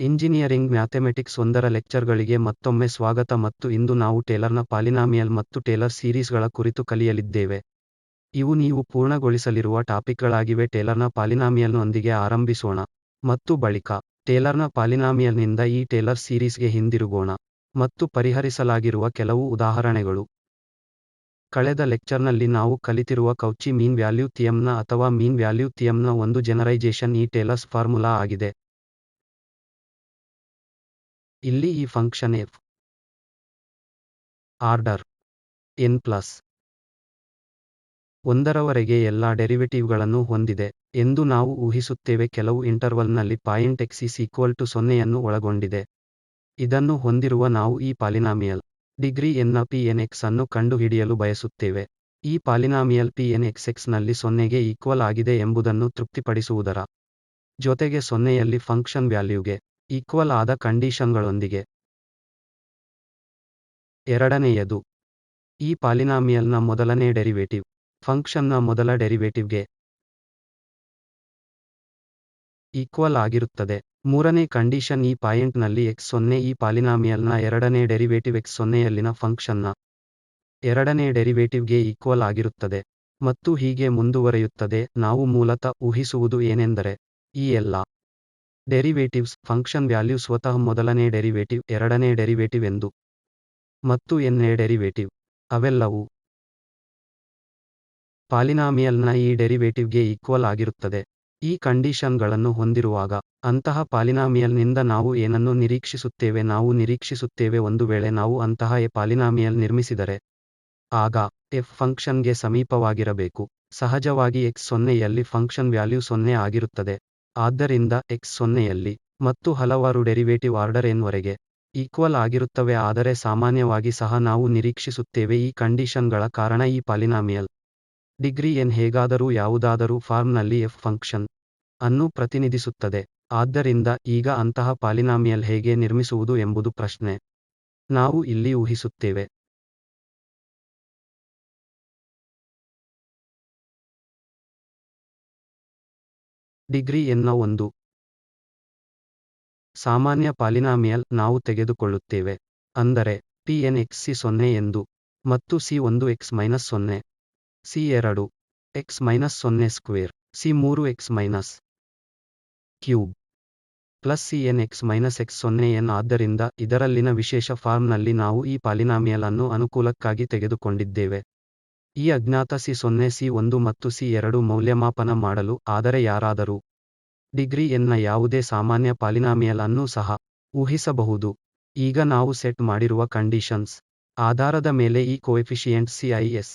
Engineering mathematics 1ರ ಲೆಕ್ಚರ್ಗಳಿಗೆ ಮತ್ತೊಮ್ಮೆ ಸ್ವಾಗತ ಮತ್ತು ಇಂದು ನಾವು ಟೇಲರ್ನ ಪಾಲಿನಾಮಿಯಲ್ ಮತ್ತು ಟೇಲರ್ ಸೀರೀಸ್ಗಳ ಕುರಿತು ಕಲಿಯಲಿದ್ದೇವೆ. ಇವು ನೀವು ಪೂರ್ಣಗೊಳಿಸಲಿರುವ ಟಾಪಿಕ್ಗಳಾಗಿವೆ. ಟೇಲರ್ನ ಪಾಲಿನಾಮಿಯಲ್ನೊಂದಿಗೆ ಆರಂಭಿಸೋಣ ಮತ್ತು ಬಳಿಕ ಟೇಲರ್ನ ಪಾಲಿನಾಮಿಯಲ್ನಿಂದ ಈ ಟೇಲರ್ ಸೀರೀಸ್ಗೆ ಹಿಂದಿರುಗೋಣ ಮತ್ತು ಪರಿಹರಿಸಲಾಗಿರುವ ಕೆಲವು ಉದಾಹರಣೆಗಳು. ಕಳೆದ ಲೆಕ್ಚರ್ನಲ್ಲಿ ನಾವು ಕಲಿತಿರುವ ಕೌಚಿ ಮೀನ್ ವ್ಯಾಲ್ಯೂ ಥಿಯಮ್ನ ಅಥವಾ ಮೀನ್ ವ್ಯಾಲ್ಯೂ ಥಿಯಮ್ನ ಒಂದು ಜನರೈಜೇಷನ್ ಈ ಟೇಲರ್ಸ್ ಫಾರ್ಮುಲಾ ಆಗಿದೆ. ಇಲ್ಲಿ ಈ ಫಂಕ್ಷನ್ ಎಫ್ ಆರ್ಡರ್ n+1 ಎಲ್ಲಾ ಡೆರಿವೆಟಿವ್ಗಳನ್ನು ಹೊಂದಿದೆ ಎಂದು ನಾವು ಊಹಿಸುತ್ತೇವೆ. ಕೆಲವು ಇಂಟರ್ವಲ್ನಲ್ಲಿ ಪಾಯಿಂಟ್ x = 0 ಅನ್ನು ಒಳಗೊಂಡಿದೆ. ಇದನ್ನು ಹೊಂದಿರುವ ನಾವು ಈ ಪಾಲಿನಾಮಿಯಲ್ ಡಿಗ್ರಿ n ನ Pnx ಅನ್ನು ಕಂಡುಹಿಡಿಯಲು ಬಯಸುತ್ತೇವೆ. ಈ ಪಾಲಿನಾಮಿಯಲ್ Pnx ನಲ್ಲಿ 0ಗೆ ಈಕ್ವಲ್ ಆಗಿದೆ ಎಂಬುದನ್ನು ತೃಪ್ತಿಪಡಿಸುವುದರ ಜೊತೆಗೆ 0ಯಲ್ಲಿ ಫಂಕ್ಷನ್ ವ್ಯಾಲ್ಯೂಗೆ ಈಕ್ವಲ್ ಆದ ಕಂಡೀಷನ್ಗಳೊಂದಿಗೆ. ಎರಡನೆಯದು, ಈ ಪಾಲಿನಾಮಿಯಲ್ನ ಮೊದಲನೇ ಡೆರಿವೇಟಿವ್ ಫಂಕ್ಷನ್ನ ಮೊದಲ ಡೆರಿವೇಟಿವ್ಗೆ ಈಕ್ವಲ್ ಆಗಿರುತ್ತದೆ. ಮೂರನೇ ಕಂಡೀಷನ್, ಈ ಪಾಯಿಂಟ್ನಲ್ಲಿ x0 ಈ ಪಾಲಿನಾಮಿಯಲ್ನ ಎರಡನೇ ಡೆರಿವೇಟಿವ್ x0ಯಲ್ಲಿನ ಫಂಕ್ಷನ್ನ ಎರಡನೇ ಡೆರಿವೇಟಿವ್ಗೆ ಈಕ್ವಲ್ ಆಗಿರುತ್ತದೆ ಮತ್ತು ಹೀಗೆ ಮುಂದುವರೆಯುತ್ತದೆ. ನಾವು ಮೂಲತಃ ಊಹಿಸುವುದು ಏನೆಂದರೆ ಈ ಎಲ್ಲಾ ಡೆರಿವೇಟಿವ್ಸ್ ಫಂಕ್ಷನ್ ವ್ಯಾಲ್ಯೂ ಸ್ವತಃ ಮೊದಲನೇ ಡೆರಿವೇಟಿವ್, ಎರಡನೇ ಡೆರಿವೇಟಿವ್ ಎಂದು ಮತ್ತು n ನೇ ಡೆರಿವೇಟಿವ್ ಅವೆಲ್ಲವೂ ಪಾಲಿನಾಮಿಯಲ್ನ ಈ ಡೆರಿವೇಟಿವ್ಗೆ ಈಕ್ವಲ್ ಆಗಿರುತ್ತದೆ. ಈ ಕಂಡೀಷನ್ಗಳನ್ನು ಹೊಂದಿರುವಾಗ ಅಂತಹ ಪಾಲಿನಾಮಿಯಲ್ನಿಂದ ನಾವು ಏನನ್ನು ನಿರೀಕ್ಷಿಸುತ್ತೇವೆ? ನಾವು ನಿರೀಕ್ಷಿಸುತ್ತೇವೆ ಒಂದು ವೇಳೆ ನಾವು ಅಂತಹ ಎ ಪಾಲಿನಾಮಿಯಲ್ ನಿರ್ಮಿಸಿದರೆ ಆಗ ಎಫ್ ಫಂಕ್ಷನ್ಗೆ ಸಮೀಪವಾಗಿರಬೇಕು. ಸಹಜವಾಗಿ x0ಯಲ್ಲಿ ಫಂಕ್ಷನ್ ವ್ಯಾಲ್ಯೂ 0 ಆಗಿರುತ್ತದೆ. ಆದ್ದರಿಂದ x0ಯಲ್ಲಿ ಮತ್ತು ಹಲವಾರು ಡೆರಿವೇಟಿವ್ ಆರ್ಡರ್ n ವರೆಗೆ ಈಕ್ವಲ್ ಆಗಿರುತ್ತವೆ. ಆದರೆ ಸಾಮಾನ್ಯವಾಗಿ ಸಹ ನಾವು ನಿರೀಕ್ಷಿಸುತ್ತೇವೆ ಈ ಕಂಡೀಷನ್ಗಳ ಕಾರಣ ಈ ಪಾಲಿನಾಮಿಯಲ್ ಡಿಗ್ರಿ n ಹೇಗಾದರೂ ಯಾವುದಾದರೂ ಫಾರ್ಮ್ನಲ್ಲಿ ಎಫ್ ಫಂಕ್ಷನ್ ಅನ್ನು ಪ್ರತಿನಿಧಿಸುತ್ತದೆ. ಆದ್ದರಿಂದ ಈಗ ಅಂತಹ ಪಾಲಿನಾಮಿಯಲ್ ಹೇಗೆ ನಿರ್ಮಿಸುವುದು ಎಂಬುದು ಪ್ರಶ್ನೆ. ನಾವು ಇಲ್ಲಿ ಊಹಿಸುತ್ತೇವೆ ಡಿಗ್ರಿ n ನ ಒಂದು ಸಾಮಾನ್ಯ ಪಾಲಿನಾಮಿಯಲ್ ನಾವು ತೆಗೆದುಕೊಳ್ಳುತ್ತೇವೆ. ಅಂದರೆ Pnx c0 ಎಂದು ಮತ್ತು c1 x-0, c2 x-0² c3 x-3 plus cnx-x0n. ಆದ್ದರಿಂದ ಇದರಲ್ಲಿನ ವಿಶೇಷ ಫಾರ್ಮ್ನಲ್ಲಿ ನಾವು ಈ ಪಾಲಿನಾಮಿಯಲ್ ಅನ್ನು ಅನುಕೂಲಕ್ಕಾಗಿ ತೆಗೆದುಕೊಂಡಿದ್ದೇವೆ. ಈ ಅಜ್ಞಾತ c0 c1 ಮತ್ತು c2 ಮೌಲ್ಯಮಾಪನ ಮಾಡಲು. ಆದರೆ ಯಾರಾದರೂ ಡಿಗ್ರಿ n ನ ಯಾವುದೇ ಸಾಮಾನ್ಯ ಪಾಲಿನಾಮಿಯಲ್ ಅನ್ನು ಸಹ ಊಹಿಸಬಹುದು. ಈಗ ನಾವು ಸೆಟ್ ಮಾಡಿರುವ ಕಂಡೀಷನ್ಸ್ ಆಧಾರದ ಮೇಲೆ ಈ ಕೋಎಫಿಷಿಯೆಂಟ್ cis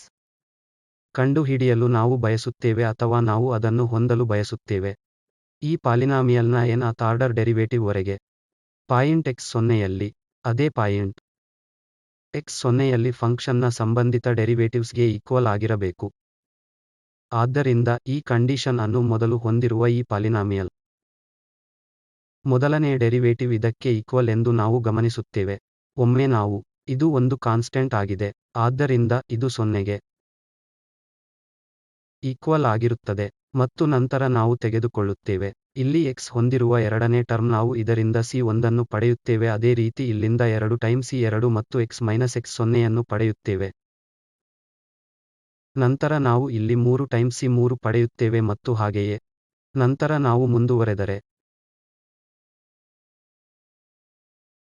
ಕಂಡುಹಿಡಿಯಲು ನಾವು ಬಯಸುತ್ತೇವೆ ಅಥವಾ ನಾವು ಅದನ್ನು ಹೊಂದಲು ಬಯಸುತ್ತೇವೆ. ಈ ಪಾಲಿನಾಮಿಯಲ್ನ nth ಆರ್ಡರ್ ಡೆರಿವೇಟಿವ್ ವರೆಗೆ ಪಾಯಿಂಟ್ x0ಯಲ್ಲಿ ಅದೇ ಪಾಯಿಂಟ್ x0ಯಲ್ಲಿ ಫಂಕ್ಷನ್ನ ಸಂಬಂಧಿತ ಡೆರಿವೇಟಿವ್ಸ್ಗೆ ಈಕ್ವಲ್ ಆಗಿರಬೇಕು. ಆದ್ದರಿಂದ ಈ ಕಂಡೀಷನ್ ಅನ್ನು ಮೊದಲು ಹೊಂದಿರುವ ಈ ಪಾಲಿನಾಮಿಯಲ್ ಮೊದಲನೇ ಡೆರಿವೇಟಿವ್ ಇದಕ್ಕೆ ಈಕ್ವಲ್ ಎಂದು ನಾವು ಗಮನಿಸುತ್ತೇವೆ. ಒಮ್ಮೆ ನಾವು ಇದು ಒಂದು ಕಾನ್ಸ್ಟೆಂಟ್ ಆಗಿದೆ, ಆದ್ದರಿಂದ ಇದು 0ಗೆ ಈಕ್ವಲ್ ಆಗಿರುತ್ತದೆ ಮತ್ತು ನಂತರ ನಾವು ತೆಗೆದುಕೊಳ್ಳುತ್ತೇವೆ ಇಲ್ಲಿ x ಹೊಂದಿರುವ ಎರಡನೇ ಟರ್ಮ್. ನಾವು ಇದರಿಂದ c1 ಅನ್ನು ಪಡೆಯುತ್ತೇವೆ. ಅದೇ ರೀತಿ ಇಲ್ಲಿಂದ 2 ಟೈಮ್ಸ್ c2 ಮತ್ತು x-x0 ಅನ್ನು ಪಡೆಯುತ್ತೇವೆ. ನಂತರ ನಾವು ಇಲ್ಲಿ 3 ಟೈಮ್ಸ್ c3 ಪಡೆಯುತ್ತೇವೆ ಮತ್ತು ಹಾಗೆಯೇ. ನಂತರ ನಾವು ಮುಂದುವರೆದರೆ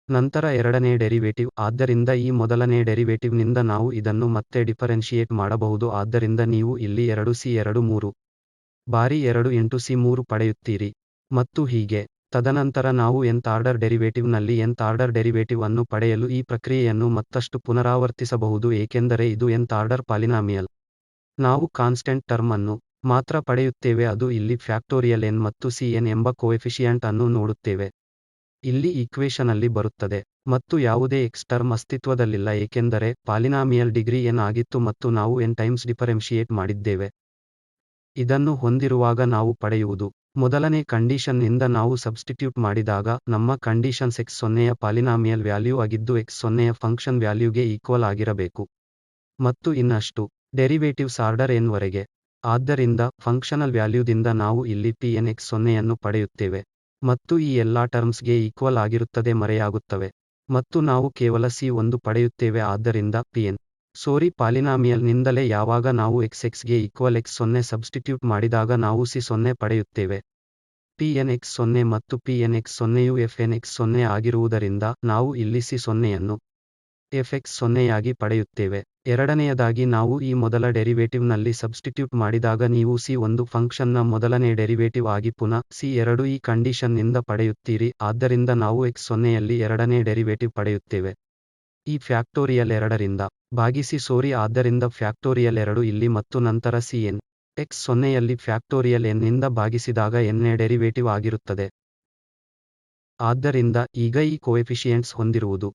ನಂತರ ಎರಡನೇ ಡೆರಿವೇಟಿವ್. ಆದ್ದರಿಂದ ಈ ಮೊದಲನೇ ಡೆರಿವೇಟಿವ್ನಿಂದ ನಾವು ಇದನ್ನು ಮತ್ತೆ ಡಿಫರೆನ್ಶಿಯೇಟ್ ಮಾಡಬಹುದು. ಆದ್ದರಿಂದ ನೀವು ಇಲ್ಲಿ 2c2 3 ಬಾರಿ 2 × c3 ಪಡೆಯುತ್ತೀರಿ ಮತ್ತು ಹೀಗೆ. ತದನಂತರ ನಾವು nth ಆರ್ಡರ್ ಡೆರಿವೇಟಿವ್ನಲ್ಲಿ nth ಆರ್ಡರ್ ಡೆರಿವೇಟಿವ್ ಅನ್ನು ಪಡೆಯಲು ಈ ಪ್ರಕ್ರಿಯೆಯನ್ನು ಮತ್ತಷ್ಟು ಪುನರಾವರ್ತಿಸಬಹುದು ಏಕೆಂದರೆ ಇದು nth ಆರ್ಡರ್ ಪಾಲಿನಾಮಿಯಲ್. ನಾವು ಕಾನ್ಸ್ಟೆಂಟ್ ಟರ್ಮ್ ಅನ್ನು ಮಾತ್ರ ಪಡೆಯುತ್ತೇವೆ, ಅದು ಇಲ್ಲಿ ಫ್ಯಾಕ್ಟೋರಿಯಲ್ n ಮತ್ತು cn ಎಂಬ ಕೋಎಫಿಷಿಯಂಟ್ ಅನ್ನು ನೋಡುತ್ತೇವೆ. ಇಲ್ಲಿ ಈಕ್ವೇಷನಲ್ಲಿ ಬರುತ್ತದೆ ಮತ್ತು ಯಾವುದೇ x ಟರ್ಮ್ ಅಸ್ತಿತ್ವದಲ್ಲಿಲ್ಲ ಏಕೆಂದರೆ ಪಾಲಿನಾಮಿಯಲ್ ಡಿಗ್ರಿ n ಆಗಿತ್ತು ಮತ್ತು ನಾವು n ಟೈಮ್ಸ್ ಡಿಫರೆನ್ಶಿಯೇಟ್ ಮಾಡಿದ್ದೇವೆ. ಇದನ್ನು ಹೊಂದಿರುವಾಗ ನಾವು ಪಡೆಯುವುದು ಮೊದಲನೇ ಕಂಡೀಷನ್ನಿಂದ ನಾವು ಸಬ್ಸ್ಟಿಟ್ಯೂಟ್ ಮಾಡಿದಾಗ ನಮ್ಮ ಕಂಡೀಷನ್ಸ್ x0ಯ ಪಾಲಿನಾಮಿಯಲ್ ವ್ಯಾಲ್ಯೂ ಆಗಿದ್ದು x0ಯ ಫಂಕ್ಷನ್ ವ್ಯಾಲ್ಯೂಗೆ ಈಕ್ವಲ್ ಆಗಿರಬೇಕು ಮತ್ತು ಇನ್ನಷ್ಟು ಡೆರಿವೇಟಿವ್ಸ್ ಆರ್ಡರ್ n ವರೆಗೆ. ಆದ್ದರಿಂದ ಫಂಕ್ಷನಲ್ ವ್ಯಾಲ್ಯೂದಿಂದ ನಾವು ಇಲ್ಲಿ Pnx0 ಅನ್ನು ಪಡೆಯುತ್ತೇವೆ ಮತ್ತು ಈ ಎಲ್ಲಾ ಟರ್ಮ್ಸ್ಗೆ ಈಕ್ವಲ್ ಆಗಿರುತ್ತದೆ ಮರೆಯಾಗುತ್ತವೆ. ಮತ್ತು ನಾವು ಕೇವಲ C1 ಪಡೆಯುತ್ತೇವೆ ಆದ್ದರಿಂದ Pn ಪಾಲಿನಾಮಿಯಲ್ ನಿಂದಲೇ ಯಾವಾಗ ನಾವು xxಗೆ ಈಕ್ವಲ್ x0 ಸಬ್ಸ್ಟಿಟ್ಯೂಟ್ ಮಾಡಿದಾಗ ನಾವು C0 ಪಡೆಯುತ್ತೇವೆ. Pn x0 ಮತ್ತು Pn x0ಯು Fn x0 ಆಗಿರುವುದರಿಂದ ನಾವು ಇಲ್ಲಿ C0ಯನ್ನು fx0ಯಾಗಿ ಪಡೆಯುತ್ತೇವೆ. ಎರಡನೆಯದಾಗಿ ನಾವು ಈ ಮೊದಲ ಡೆರಿವೇಟಿವ್ನಲ್ಲಿ ಸಬ್ಸ್ಟಿಟ್ಯೂಟ್ ಮಾಡಿದಾಗ ನೀವು C1 ಫಂಕ್ಷನ್ನ ಮೊದಲನೇ ಡೆರಿವೇಟಿವ್ ಆಗಿ ಪುನಃ C2 ಈ ಕಂಡೀಷನ್ ನಿಂದ ಪಡೆಯುತ್ತೀರಿ ಆದ್ದರಿಂದ ನಾವು x0ಯಲ್ಲಿ ಎರಡನೇ ಡೆರಿವೇಟಿವ್ ಪಡೆಯುತ್ತೇವೆ. ಈ ಫ್ಯಾಕ್ಟೋರಿಯಲ್ 2ರಿಂದ ಭಾಗಿಸಿ ಆದ್ದರಿಂದ ಫ್ಯಾಕ್ಟೋರಿಯಲ್ 2 ಇಲ್ಲಿ ಮತ್ತು ನಂತರ Cn x0ಯಲ್ಲಿ ಫ್ಯಾಕ್ಟೋರಿಯಲ್ n ನಿಂದ ಭಾಗಿಸಿದಾಗ n ನೇ ಡೆರಿವೇಟಿವ್ ಆಗಿರುತ್ತದೆ. ಆದ್ದರಿಂದ ಈಗ ಈ ಕೋಎಫಿಷಿಯೆಂಟ್ಸ್ ಹೊಂದಿರುವುದು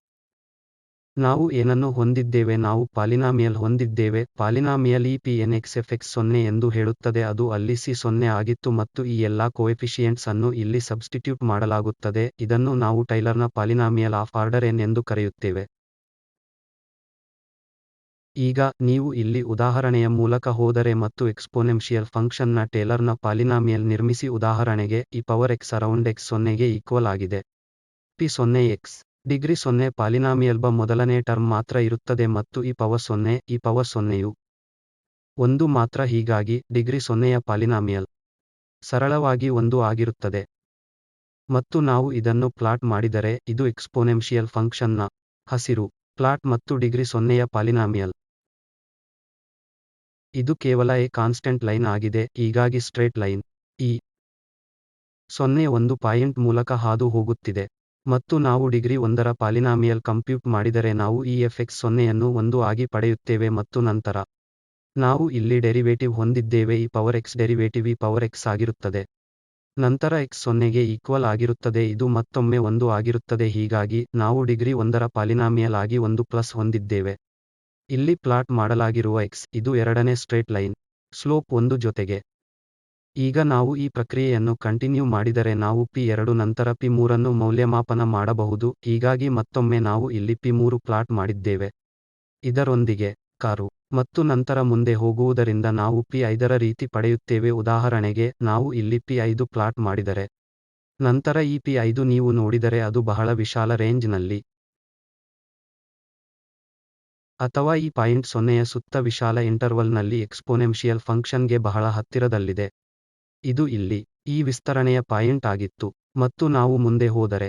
ನಾವು ಏನನ್ನು ಹೊಂದಿದ್ದೇವೆ ನಾವು ಪಾಲಿನಾಮಿಯಲ್ ಹೊಂದಿದ್ದೇವೆ ಪಾಲಿನಾಮಿಯಲ್ ಈ Pn x fx0 ಎಂದು ಹೇಳುತ್ತದೆ ಅದು ಅಲ್ಲಿ C0 ಆಗಿತ್ತು ಮತ್ತು ಈ ಎಲ್ಲಾ ಕೋಎಫಿಷಿಯೆಂಟ್ಸ್ ಅನ್ನು ಇಲ್ಲಿ ಸಬ್ಸ್ಟಿಟ್ಯೂಟ್ ಮಾಡಲಾಗುತ್ತದೆ ಇದನ್ನು ನಾವು ಟೈಲರ್ನ ಪಾಲಿನಾಮಿಯಲ್ ಆಫ್ ಆರ್ಡರ್ n ಎಂದು ಕರೆಯುತ್ತೇವೆ. ಈಗ ನೀವು ಇಲ್ಲಿ ಉದಾಹರಣೆಯ ಮೂಲಕ ಹೋದರೆ ಮತ್ತು ಎಕ್ಸ್ಪೋನೆಂಶಿಯಲ್ ಫಂಕ್ಷನ್ನ ಟೇಲರ್ನ ಪಾಲಿನಾಮಿಯಲ್ ನಿರ್ಮಿಸಿ ಉದಾಹರಣೆಗೆ ಈ ಪವರ್ x ಅರೌಂಡ್ x0ಗೆ ಈಕ್ವಲ್ ಆಗಿದೆ. P0x ಡಿಗ್ರಿ 0 ಪಾಲಿನಾಮಿಯಲ್ಬ ಮೊದಲನೇ ಟರ್ಮ್ ಮಾತ್ರ ಇರುತ್ತದೆ ಮತ್ತು ಈ ಪವರ್ 0ಯು 1 ಮಾತ್ರ ಹೀಗಾಗಿ ಡಿಗ್ರಿ 0ಯ ಪಾಲಿನಾಮಿಯಲ್ ಸರಳವಾಗಿ 1 ಆಗಿರುತ್ತದೆ. ಮತ್ತು ನಾವು ಇದನ್ನು ಪ್ಲಾಟ್ ಮಾಡಿದರೆ ಇದು ಎಕ್ಸ್ಪೋನೆಂಶಿಯಲ್ ಫಂಕ್ಷನ್ನ ಹಸಿರು ಪ್ಲಾಟ್ ಮತ್ತು ಡಿಗ್ರಿ 0ಯ ಪಾಲಿನಾಮಿಯಲ್ ಇದು ಕೇವಲ ಎ ಕಾನ್ಸ್ಟೆಂಟ್ ಲೈನ್ ಆಗಿದೆ ಹೀಗಾಗಿ ಸ್ಟ್ರೇಟ್ ಲೈನ್ ಈ 0 ಒಂದು ಪಾಯಿಂಟ್ ಮೂಲಕ ಹಾದು ಹೋಗುತ್ತಿದೆ. ಮತ್ತು ನಾವು ಡಿಗ್ರಿ 1ರ ಪಾಲಿನಾಮಿಯಲ್ ಕಂಪ್ಯೂಟ್ ಮಾಡಿದರೆ ನಾವು ಈ fx0ಯನ್ನು 1 ಆಗಿ ಪಡೆಯುತ್ತೇವೆ ಮತ್ತು ನಂತರ ನಾವು ಇಲ್ಲಿ ಡೆರಿವೇಟಿವ್ ಹೊಂದಿದ್ದೇವೆ ಈ ಪವರ್ x ಡೆರಿವೇಟಿವ್ ಈ ಪವರ್ x ಆಗಿರುತ್ತದೆ. ನಂತರ x0ಗೆ ಈಕ್ವಲ್ ಆಗಿರುತ್ತದೆ ಇದು ಮತ್ತೊಮ್ಮೆ 1 ಆಗಿರುತ್ತದೆ ಹೀಗಾಗಿ ನಾವು ಡಿಗ್ರಿ 1ರ ಪಾಲಿನಾಮಿಯಲ್ ಆಗಿ 1 ಪ್ಲಸ್ ಹೊಂದಿದ್ದೇವೆ. ಇಲ್ಲಿ ಪ್ಲಾಟ್ ಮಾಡಲಾಗಿರುವ x ಇದು ಎರಡನೇ ಸ್ಟ್ರೇಟ್ ಲೈನ್ ಸ್ಲೋಪ್ 1 ಜೊತೆಗೆ. ಈಗ ನಾವು ಈ ಪ್ರಕ್ರಿಯೆಯನ್ನು ಕಂಟಿನ್ಯೂ ಮಾಡಿದರೆ ನಾವು P2 ನಂತರ P3 ಅನ್ನು ಮೌಲ್ಯಮಾಪನ ಮಾಡಬಹುದು ಹೀಗಾಗಿ ಮತ್ತೊಮ್ಮೆ ನಾವು ಇಲ್ಲಿ P3 ಪ್ಲಾಟ್ ಮಾಡಿದ್ದೇವೆ ಇದರೊಂದಿಗೆ ಕಾರು ಮತ್ತು ನಂತರ ಮುಂದೆ ಹೋಗುವುದರಿಂದ ನಾವು P5ರ ರೀತಿ ಪಡೆಯುತ್ತೇವೆ ಉದಾಹರಣೆಗೆ ನಾವು ಇಲ್ಲಿ P5 ಪ್ಲಾಟ್ ಮಾಡಿದರೆ ನಂತರ ಈ P5 ನೀವು ನೋಡಿದರೆ ಅದು ಬಹಳ ವಿಶಾಲ ರೇಂಜ್ನಲ್ಲಿ ಅಥವಾ ಈ ಪಾಯಿಂಟ್ 0ಯ ಸುತ್ತ ವಿಶಾಲ ಇಂಟರ್ವಲ್ನಲ್ಲಿ ಎಕ್ಸ್ಪೋನೆಂಶಿಯಲ್ ಫಂಕ್ಷನ್ಗೆ ಬಹಳ ಹತ್ತಿರದಲ್ಲಿದೆ. ಇದು ಇಲ್ಲಿ ಈ ವಿಸ್ತರಣೆಯ ಪಾಯಿಂಟ್ ಆಗಿತ್ತು ಮತ್ತು ನಾವು ಮುಂದೆ ಹೋದರೆ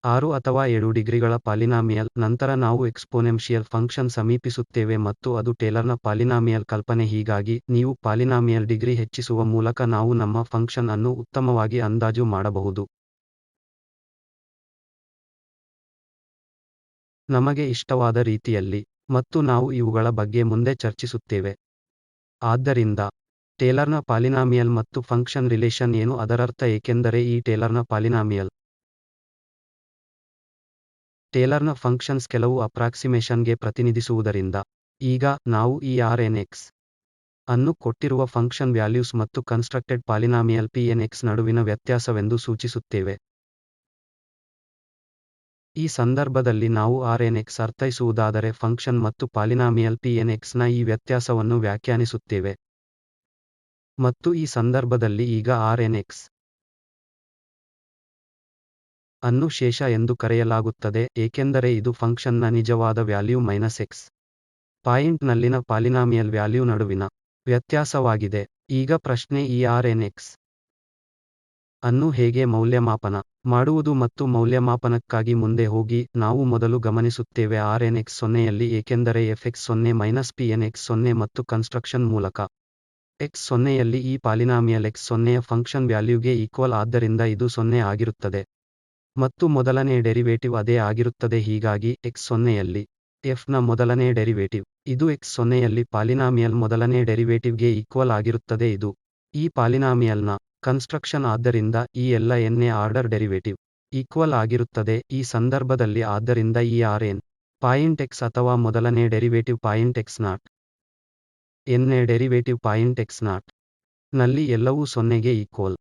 6 ಅಥವಾ 7 ಡಿಗ್ರಿಗಳ ಪಾಲಿನಾಮಿಯಲ್ ನಂತರ ನಾವು ಎಕ್ಸ್ಪೋನೆಂಶಿಯಲ್ ಫಂಕ್ಷನ್ ಸಮೀಪಿಸುತ್ತೇವೆ ಮತ್ತು ಅದು ಟೇಲರ್ನ ಪಾಲಿನಾಮಿಯಲ್ ಕಲ್ಪನೆ ಹೀಗಾಗಿ ನೀವು ಪಾಲಿನಾಮಿಯಲ್ ಡಿಗ್ರಿ ಹೆಚ್ಚಿಸುವ ಮೂಲಕ ನಾವು ನಮ್ಮ ಫಂಕ್ಷನ್ ಅನ್ನು ಉತ್ತಮವಾಗಿ ಅಂದಾಜು ಮಾಡಬಹುದು. ನಮಗೆ ಇಷ್ಟವಾದ ರೀತಿಯಲ್ಲಿ ಮತ್ತು ನಾವು ಇವುಗಳ ಬಗ್ಗೆ ಮುಂದೆ ಚರ್ಚಿಸುತ್ತೇವೆ. ಆದ್ದರಿಂದ ಟೇಲರ್ನ ಪಾಲಿನಾಮಿಯಲ್ ಮತ್ತು ಫಂಕ್ಷನ್ ರಿಲೇಶನ್ ಏನು ಅದರರ್ಥ ಏಕೆಂದರೆ ಈ ಟೇಲರ್ನ ಪಾಲಿನಾಮಿಯಲ್ ಟೇಲರ್ನ ಫಂಕ್ಷನ್ಸ್ ಕೆಲವು ಅಪ್ರಾಕ್ಸಿಮೇಷನ್ಗೆ ಪ್ರತಿನಿಧಿಸುವುದರಿಂದ ಈಗ ನಾವು ಈ Rnx ಅನ್ನು ಕೊಟ್ಟಿರುವ ಫಂಕ್ಷನ್ ವ್ಯಾಲ್ಯೂಸ್ ಮತ್ತು ಕನ್ಸ್ಟ್ರಕ್ಟೆಡ್ ಪಾಲಿನಾಮಿಯಲ್ Pnx ನಡುವಿನ ವ್ಯತ್ಯಾಸವೆಂದು ಸೂಚಿಸುತ್ತೇವೆ. ಈ ಸಂದರ್ಭದಲ್ಲಿ ನಾವು Rnx ಅರ್ಥೈಸುವುದಾದರೆ ಫಂಕ್ಷನ್ ಮತ್ತು ಪಾಲಿನಾಮಿಯಲ್ Pnxನ ಈ ವ್ಯತ್ಯಾಸವನ್ನು ವ್ಯಾಖ್ಯಾನಿಸುತ್ತೇವೆ. ಮತ್ತು ಈ ಸಂದರ್ಭದಲ್ಲಿ ಈಗ Rnx ಅನ್ನು ಶೇಷ ಎಂದು ಕರೆಯಲಾಗುತ್ತದೆ ಏಕೆಂದರೆ ಇದು ಫಂಕ್ಷನ್ನ ನಿಜವಾದ ವ್ಯಾಲ್ಯೂ x ಪಾಯಿಂಟ್ನಲ್ಲಿನ ಪಾಲಿನಾಮಿಯಲ್ ವ್ಯಾಲ್ಯೂ ನಡುವಿನ ವ್ಯತ್ಯಾಸವಾಗಿದೆ. ಈಗ ಪ್ರಶ್ನೆ ಈ Rnx ಅನ್ನು ಹೇಗೆ ಮೌಲ್ಯಮಾಪನ ಮಾಡುವುದು ಮತ್ತು ಮೌಲ್ಯಮಾಪನಕ್ಕಾಗಿ ಮುಂದೆ ಹೋಗಿ ನಾವು ಮೊದಲು ಗಮನಿಸುತ್ತೇವೆ Rnx 0ಯಲ್ಲಿ ಏಕೆಂದರೆ fx0 Pnx 0 ಮತ್ತು ಕನ್ಸ್ಟ್ರಕ್ಷನ್ ಮೂಲಕ x0ಯಲ್ಲಿ ಈ ಪಾಲಿನಾಮಿಯಲ್ x0ಯ ಫಂಕ್ಷನ್ ವ್ಯಾಲ್ಯೂಗೆ ಈಕ್ವಲ್ ಆದ್ದರಿಂದ ಇದು 0 ಆಗಿರುತ್ತದೆ ಮತ್ತು ಮೊದಲನೇ ಡೆರಿವೇಟಿವ್ ಅದೇ ಆಗಿರುತ್ತದೆ ಹೀಗಾಗಿ x0ಯಲ್ಲಿ fನ ಮೊದಲನೇ ಡೆರಿವೇಟಿವ್ ಇದು x0ಯಲ್ಲಿ ಪಾಲಿನಾಮಿಯಲ್ ಮೊದಲನೇ ಡೆರಿವೇಟಿವ್ಗೆ ಈಕ್ವಲ್ ಆಗಿರುತ್ತದೆ ಇದು ಈ ಪಾಲಿನಾಮಿಯಲ್ನ ಕನ್ಸ್ಟ್ರಕ್ಷನ್ ಆದ್ದರಿಂದ ಈ ಎಲ್ಲ nನೇ ಆರ್ಡರ್ ಡೆರಿವೇಟಿವ್ ಈಕ್ವಲ್ ಆಗಿರುತ್ತದೆ ಈ ಸಂದರ್ಭದಲ್ಲಿ ಆದ್ದರಿಂದ ಈ Rn ಪಾಯಿಂಟ್ x ಅಥವಾ ಮೊದಲನೇ ಡೆರಿವೇಟಿವ್ ಪಾಯಿಂಟ್ x0 nನೇ ಡೆರಿವೇಟಿವ್ ಪಾಯಿಂಟ್ x0 ನಲ್ಲಿ ಎಲ್ಲವೂ 0ಗೆ ಈಕ್ವಲ್.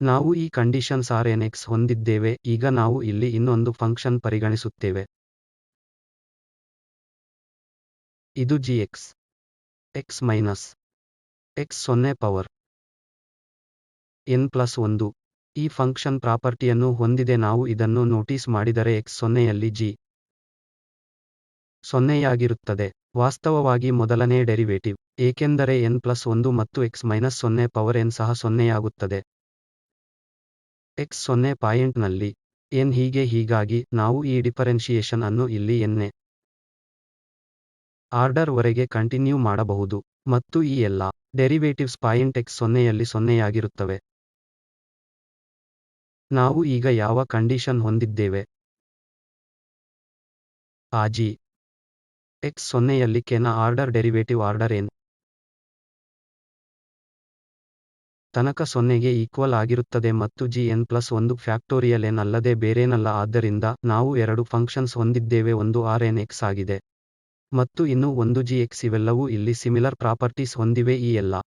ನಾವು ಈ ಕಂಡೀಷನ್ಸ್ Rnx ಹೊಂದಿದ್ದೇವೆ ಈಗ ನಾವು ಇಲ್ಲಿ ಇನ್ನೊಂದು ಫಂಕ್ಷನ್ ಪರಿಗಣಿಸುತ್ತೇವೆ ಇದು gx x minus x 0 power n plus 1 ಈ ಫಂಕ್ಷನ್ ಪ್ರಾಪರ್ಟಿಯನ್ನು ಹೊಂದಿದೆ. ನಾವು ಇದನ್ನು ನೋಟಿಸ್ ಮಾಡಿದರೆ x ಸೊನ್ನೆಯಲ್ಲಿ g ಸೊನ್ನೆಯಾಗಿರುತ್ತದೆ. ವಾಸ್ತವವಾಗಿ ಮೊದಲನೇ ಡೆರಿವೇಟಿವ್, ಏಕೆಂದರೆ n+1 ಮತ್ತು x-0 ಪವರ್ n ಸಹ ಸೊನ್ನೆಯಾಗುತ್ತದೆ. x 0 ಪಾಯಿಂಟ್ನಲ್ಲಿ n ಹೀಗಾಗಿ ನಾವು ಈ ಡಿಫರೆನ್ಷಿಯೇಷನ್ ಅನ್ನು ಇಲ್ಲಿ n ಆರ್ಡರ್ ವರೆಗೆ ಕಂಟಿನ್ಯೂ ಮಾಡಬಹುದು, ಮತ್ತು ಈ ಎಲ್ಲಾ ಡೆರಿವೇಟಿವ್ಸ್ ಪಾಯಿಂಟ್ x ಸೊನ್ನೆಯಲ್ಲಿ ಸೊನ್ನೆಯಾಗಿರುತ್ತವೆ. ನಾವು ಈಗ ಯಾವ ಕಂಡೀಷನ್ ಹೊಂದಿದ್ದೇವೆ? ಆ g x ಸೊನ್ನೆಯಲ್ಲಿ k ನ ಆರ್ಡರ್ ಡೆರಿವೇಟಿವ್ ಆರ್ಡರ್ n ತನಕ ಸೊನ್ನೆಗೆ ಈಕ್ವಲ್ ಆಗಿರುತ್ತದೆ ಮತ್ತು g n+1 ಫ್ಯಾಕ್ಟೋರಿಯಲ್ n ಅಲ್ಲದೆ ಬೇರೇನಲ್ಲ. ಆದ್ದರಿಂದ ನಾವು ಎರಡು ಫಂಕ್ಷನ್ಸ್ ಹೊಂದಿದ್ದೇವೆ, ಒಂದು Rn x ಆಗಿದೆ ಮತ್ತು ಇನ್ನು ಒಂದು g x. ಇವೆಲ್ಲವೂ ಇಲ್ಲಿ ಸಿಮಿಲರ್ ಪ್ರಾಪರ್ಟೀಸ್ ಹೊಂದಿವೆ. ಈ ಎಲ್ಲಾ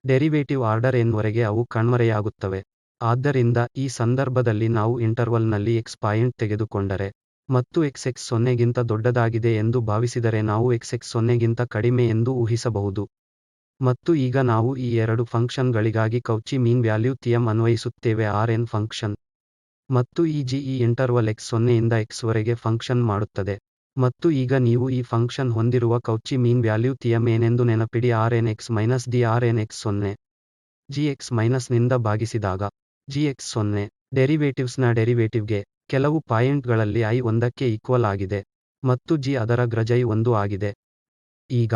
ಡೆರಿವೇಟಿವ್ ಆರ್ಡರ್ n ವರೆಗೆ ಅವು ಕಣ್ಮರೆಯಾಗುತ್ತವೆ. ಆದ್ದರಿಂದ ಈ ಸಂದರ್ಭದಲ್ಲಿ ನಾವು ಇಂಟರ್ವಲ್ನಲ್ಲಿ x ಪಾಯಿಂಟ್ ತೆಗೆದುಕೊಂಡರೆ ಮತ್ತು x x ಸೊನ್ನೆಗಿಂತ ದೊಡ್ಡದಾಗಿದೆ ಎಂದು ಭಾವಿಸಿದರೆ ನಾವು x x ಸೊನ್ನೆಗಿಂತ ಕಡಿಮೆ ಎಂದು ಊಹಿಸಬಹುದು. ಮತ್ತು ಈಗ ನಾವು ಈ ಎರಡು ಫಂಕ್ಷನ್ಗಳಿಗಾಗಿ ಕೌಚಿ ಮೀನ್ ವ್ಯಾಲ್ಯೂ ಥಿಯಮ್ ಅನ್ವಯಿಸುತ್ತೇವೆ. Rn ಫಂಕ್ಷನ್ ಮತ್ತು ಈ g ಈ ಇಂಟರ್ವಲ್ x ಸೊನ್ನೆಯಿಂದ x ವರೆಗೆ ಫಂಕ್ಷನ್ ಮಾಡುತ್ತದೆ. ಮತ್ತು ಈಗ ನೀವು ಈ ಫಂಕ್ಷನ್ ಹೊಂದಿರುವ ಕೌಚಿ ಮೀನ್ ವ್ಯಾಲ್ಯೂ ಥಿಯಮ್ ಏನೆಂದು ನೆನಪಿಡಿ. Rn x - d Rn x 0 g ನಿಂದ ಭಾಗಿಸಿದಾಗ gx 0 ಡೆರಿವೇಟಿವ್ಸ್ನ ಡೆರಿವೇಟಿವ್ಗೆ ಕೆಲವು ಪಾಯಿಂಟ್ಗಳಲ್ಲಿ I 1ಕ್ಕೆ ಈಕ್ವಲ್ ಆಗಿದೆ ಮತ್ತು g ಅದರ ಗ್ರಜೈ 1 ಆಗಿದೆ. ಈಗ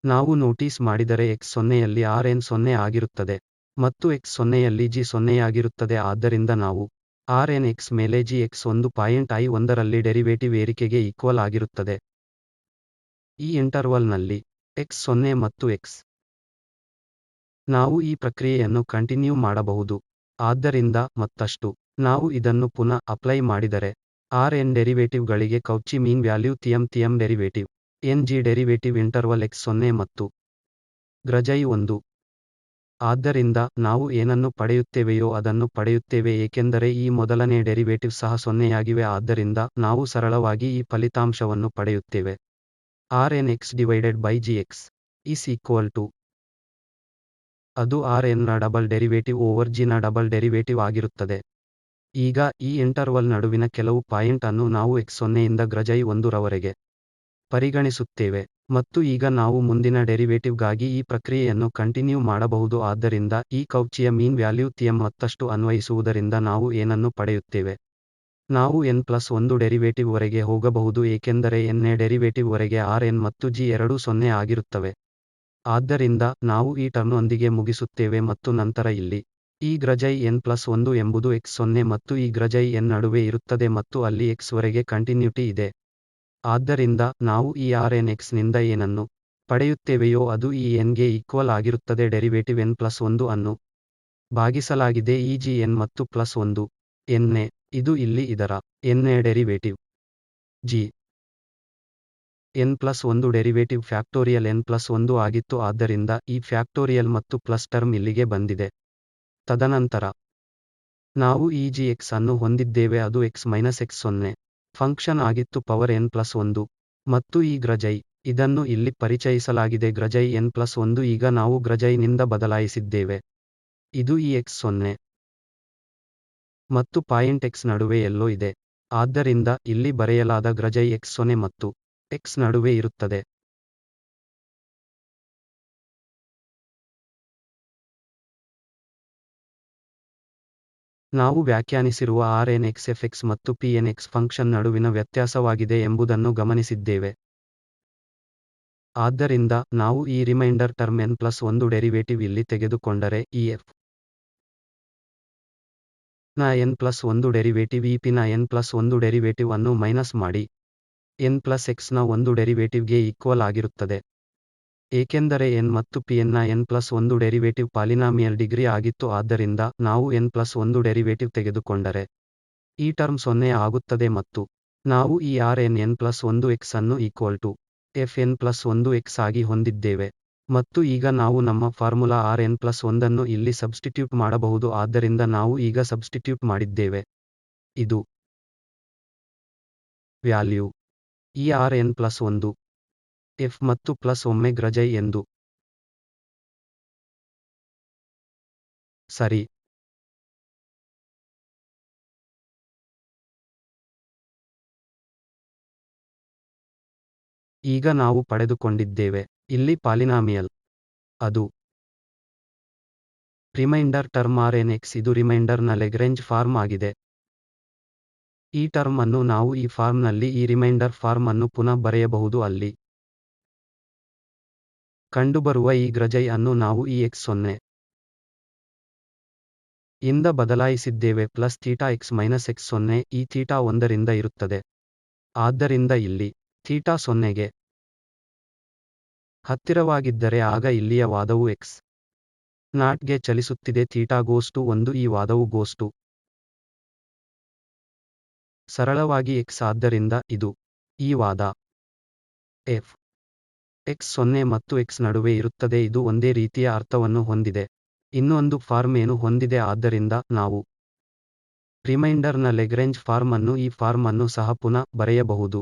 ನಾವು ನೋಟೀಸ್ ಮಾಡಿದರೆ x ಸೊನ್ನೆಯಲ್ಲಿ Rn 0 ಆಗಿರುತ್ತದೆ ಮತ್ತು x ಸೊನ್ನೆಯಲ್ಲಿ g ಸೊನ್ನೆಯಾಗಿರುತ್ತದೆ. ಆದ್ದರಿಂದ ನಾವು Rn x ಮೇಲೆ gx ಒಂದು ಪಾಯಿಂಟ್ I 1ರಲ್ಲಿ ಡೆರಿವೇಟಿವ್ ಏರಿಕೆಗೆ ಈಕ್ವಲ್ ಆಗಿರುತ್ತದೆ. ಈ ಇಂಟರ್ವಲ್ನಲ್ಲಿ x 0 ಮತ್ತು x. ನಾವು ಈ ಪ್ರಕ್ರಿಯೆಯನ್ನು ಕಂಟಿನ್ಯೂ ಮಾಡಬಹುದು. ಆದ್ದರಿಂದ ಮತ್ತಷ್ಟು ನಾವು ಇದನ್ನು ಪುನಃ ಅಪ್ಲೈ ಮಾಡಿದರೆ Rn ಡೆರಿವೇಟಿವ್ಗಳಿಗೆ Cauchy mean value theorem derivative n g derivative interval x 0 ಮತ್ತು ಗ್ರಜೈ 1. ಆದ್ದರಿಂದ ನಾವು ಏನನ್ನು ಪಡೆಯುತ್ತೇವೆಯೋ ಅದನ್ನು ಪಡೆಯುತ್ತೇವೆ, ಏಕೆಂದರೆ ಈ ಮೊದಲನೇ ಡೆರಿವೇಟಿವ್ ಸಹ ಸೊನ್ನೆಯಾಗಿವೆ. ಆದ್ದರಿಂದ ನಾವು ಸರಳವಾಗಿ ಈ ಫಲಿತಾಂಶವನ್ನು ಪಡೆಯುತ್ತೇವೆ. Rn x/gx is equal to ಅದು Rn ನ ಡಬಲ್ ಡೆರಿವೇಟಿವ್ ಓವರ್ g ನ ಡಬಲ್ ಡೆರಿವೇಟಿವ್ ಆಗಿರುತ್ತದೆ. ಈಗ ಈ ಇಂಟರ್ವಲ್ ನಡುವಿನ ಕೆಲವು ಪಾಯಿಂಟ್ ಅನ್ನು ನಾವು x ಸೊನ್ನೆಯಿಂದ ಗ್ರಜೈ 1 ರವರೆಗೆ ಪರಿಗಣಿಸುತ್ತೇವೆ. ಮತ್ತು ಈಗ ನಾವು ಮುಂದಿನ ಡೆರಿವೇಟಿವ್ಗಾಗಿ ಈ ಪ್ರಕ್ರಿಯೆಯನ್ನು ಕಂಟಿನ್ಯೂ ಮಾಡಬಹುದು. ಆದ್ದರಿಂದ ಈ ಕೌಚಿಯ ಮೀನ್ ವ್ಯಾಲ್ಯೂ ಥಿಯಮ್ ಮತ್ತಷ್ಟು ಅನ್ವಯಿಸುವುದರಿಂದ ನಾವು ಏನನ್ನು ಪಡೆಯುತ್ತೇವೆ? ನಾವು n+1 ಡೆರಿವೇಟಿವ್ ವರೆಗೆ ಹೋಗಬಹುದು, ಏಕೆಂದರೆ n ನೇ ಡೆರಿವೇಟಿವ್ ವರೆಗೆ Rn ಮತ್ತು g ಎರಡೂ 0 ಆಗಿರುತ್ತವೆ. ಆದ್ದರಿಂದ ನಾವು ಈ ಟರ್ಮ್ನೊಂದಿಗೆ ಮುಗಿಸುತ್ತೇವೆ ಮತ್ತು ನಂತರ ಇಲ್ಲಿ ಈ ಗ್ರಜೈ n+1 ಎಂಬುದು x 0 ಮತ್ತು ಈ ಗ್ರಜೈ n ನಡುವೆ ಇರುತ್ತದೆ ಮತ್ತು ಅಲ್ಲಿ x ವರೆಗೆ ಕಂಟಿನ್ಯೂಟಿ ಇದೆ. ಆದ್ದರಿಂದ ನಾವು ಈ Rn x ನಿಂದ ಏನನ್ನು ಪಡೆಯುತ್ತೇವೆಯೋ ಅದು ಈ n ಗೆ ಈಕ್ವಲ್ ಆಗಿರುತ್ತದೆ. ಡೆರಿವೇಟಿವ್ n+1 ಅನ್ನು ಭಾಗಿಸಲಾಗಿದೆ ಈ g n ಮತ್ತು +1 n ನೇ. ಇದು ಇಲ್ಲಿ ಇದರ n ನೇ derivative g n+1 derivative factorial n+1 ಆಗಿತ್ತು. ಆದ್ದರಿಂದ ಈ ಫ್ಯಾಕ್ಟೋರಿಯಲ್ ಮತ್ತು ಪ್ಲಸ್ ಟರ್ಮ್ ಇಲ್ಲಿಗೆ ಬಂದಿದೆ. ತದನಂತರ ನಾವು ಈ gx ಅನ್ನು ಹೊಂದಿದ್ದೇವೆ, ಅದು x - x 0 ಫಂಕ್ಷನ್ ಆಗಿತ್ತು ಪವರ್ n+1 ಮತ್ತು ಈ ಗ್ರಜೈ ಇದನ್ನು ಇಲ್ಲಿ ಪರಿಚಯಿಸಲಾಗಿದೆ ಗ್ರಜೈ n+1. ಈಗ ನಾವು ಗ್ರಜೈನಿಂದ ಬದಲಾಯಿಸಿದ್ದೇವೆ. ಇದು ಈ x 0 ಮತ್ತು ಪಾಯಿಂಟ್ x ನಡುವೆ ಎಲ್ಲೋ ಇದೆ. ಆದ್ದರಿಂದ ಇಲ್ಲಿ ಬರೆಯಲಾದ ಗ್ರಜೈ x 0 ಮತ್ತು x ನಡುವೆ ಇರುತ್ತದೆ. ನಾವು ವ್ಯಾಖ್ಯಾನಿಸಿರುವ Rn x fx ಮತ್ತು Pn x ಫಂಕ್ಷನ್ ನಡುವಿನ ವ್ಯತ್ಯಾಸವಾಗಿದೆ ಎಂಬುದನ್ನು ಗಮನಿಸಿದ್ದೇವೆ. ಆದ್ದರಿಂದ ನಾವು ಈ ರಿಮೈಂಡರ್ ಟರ್ಮ್ n+1 ಡೆರಿವೇಟಿವ್ ಇಲ್ಲಿ ತೆಗೆದುಕೊಂಡರೆ ಈ f ನ n+1 ಡೆರಿವೇಟಿವ್ ಈ p ನ n+1 ಡೆರಿವೇಟಿವ್ ಅನ್ನು ಮೈನಸ್ ಮಾಡಿ n+x ನ ಒಂದು ಡೆರಿವೇಟಿವ್ಗೆ ಈಕ್ವಲ್ ಆಗಿರುತ್ತದೆ. ಏಕೆಂದರೆ n ಮತ್ತು pn ನ n+1 ಡೆರಿವೇಟಿವ್ ಪಾಲಿನಾಮಿಯಲ್ ಡಿಗ್ರಿ ಆಗಿತ್ತು. ಆದ್ದರಿಂದ ನಾವು n+1 ಡೆರಿವೇಟಿವ್ ತೆಗೆದುಕೊಂಡರೆ ಈ ಟರ್ಮ್ 0 ಆಗುತ್ತದೆ ಮತ್ತು ನಾವು ಈ Rn n+1 x ಅನ್ನು equal to f n+1 x ಆಗಿ ಹೊಂದಿದ್ದೇವೆ. ಮತ್ತು ಈಗ ನಾವು ನಮ್ಮ ಫಾರ್ಮುಲಾ Rn+1 ಅನ್ನು ಇಲ್ಲಿ ಸಬ್ಸ್ಟಿಟ್ಯೂಟ್ ಮಾಡಬಹುದು. ಆದ್ದರಿಂದ ನಾವು ಈಗ ಸಬ್ಸ್ಟಿಟ್ಯೂಟ್ ಮಾಡಿದ್ದೇವೆ. ಇದು ವ್ಯಾಲ್ಯೂ ಈ Rn+1 f ಮತ್ತು ಪ್ಲಸ್ ಒಮ್ಮೆ ಗ್ರಜೈ ಎಂದು. ಸರಿ. ಈಗ ನಾವು ಪಡೆದುಕೊಂಡಿದ್ದೇವೆ ಇಲ್ಲಿ ಪಾಲಿನಾಮಿಯಲ್ ಅದು ರಿಮೈಂಡರ್ ಟರ್ಮ್ Rnx ಇದು ರಿಮೈಂಡರ್ನ ಲೆಗ್ರೇಂಜ್ ಫಾರ್ಮ್ ಆಗಿದೆ. ಈ ಟರ್ಮ್ ಅನ್ನು ನಾವು ಈ ಫಾರ್ಮ್ನಲ್ಲಿ ಈ ರಿಮೈಂಡರ್ ಫಾರ್ಮ್ ಅನ್ನು ಪುನಃ ಬರೆಯಬಹುದು ಅಲ್ಲಿ ಕಂಡುಬರುವ ಈ ಗ್ರಜೈ ಅನ್ನು ನಾವು ಈ x0 ಇಂದ ಬದಲಾಯಿಸಿದ್ದೇವೆ plus theta x minus x0 ಈ ಥೀಟಾ 1ರಿಂದ ಇರುತ್ತದೆ. ಆದ್ದರಿಂದ ಇಲ್ಲಿ ಥೀಟಾ 0ಗೆ ಹತ್ತಿರವಾಗಿದ್ದರೆ ಆಗ ಇಲ್ಲಿಯ ವಾದವು x ನಾಟ್ಗೆ ಚಲಿಸುತ್ತಿದೆ ಥೀಟಾ ಗೋಸ್ ಟು 1 ಈ ವಾದವು ಗೋಸ್ ಟು ಸರಳವಾಗಿ x ಆದ್ದರಿಂದ ಇದು ಈ ವಾದ f x 0 ಮತ್ತು x ನಡುವೆ ಇರುತ್ತದೆ ಇದು ಒಂದೇ ರೀತಿಯ ಅರ್ಥವನ್ನು ಹೊಂದಿದೆ. ಇನ್ನೊಂದು ಫಾರ್ಮ್ ಏನು ಹೊಂದಿದೆ ಆದ್ದರಿಂದ ನಾವು ರಿಮೈಂಡರ್ನ ಲೆಗ್ರೇಂಜ್ ಫಾರ್ಮ್ ಅನ್ನು ಈ ಫಾರ್ಮ್ ಅನ್ನು ಸಹ ಪುನಃ ಬರೆಯಬಹುದು.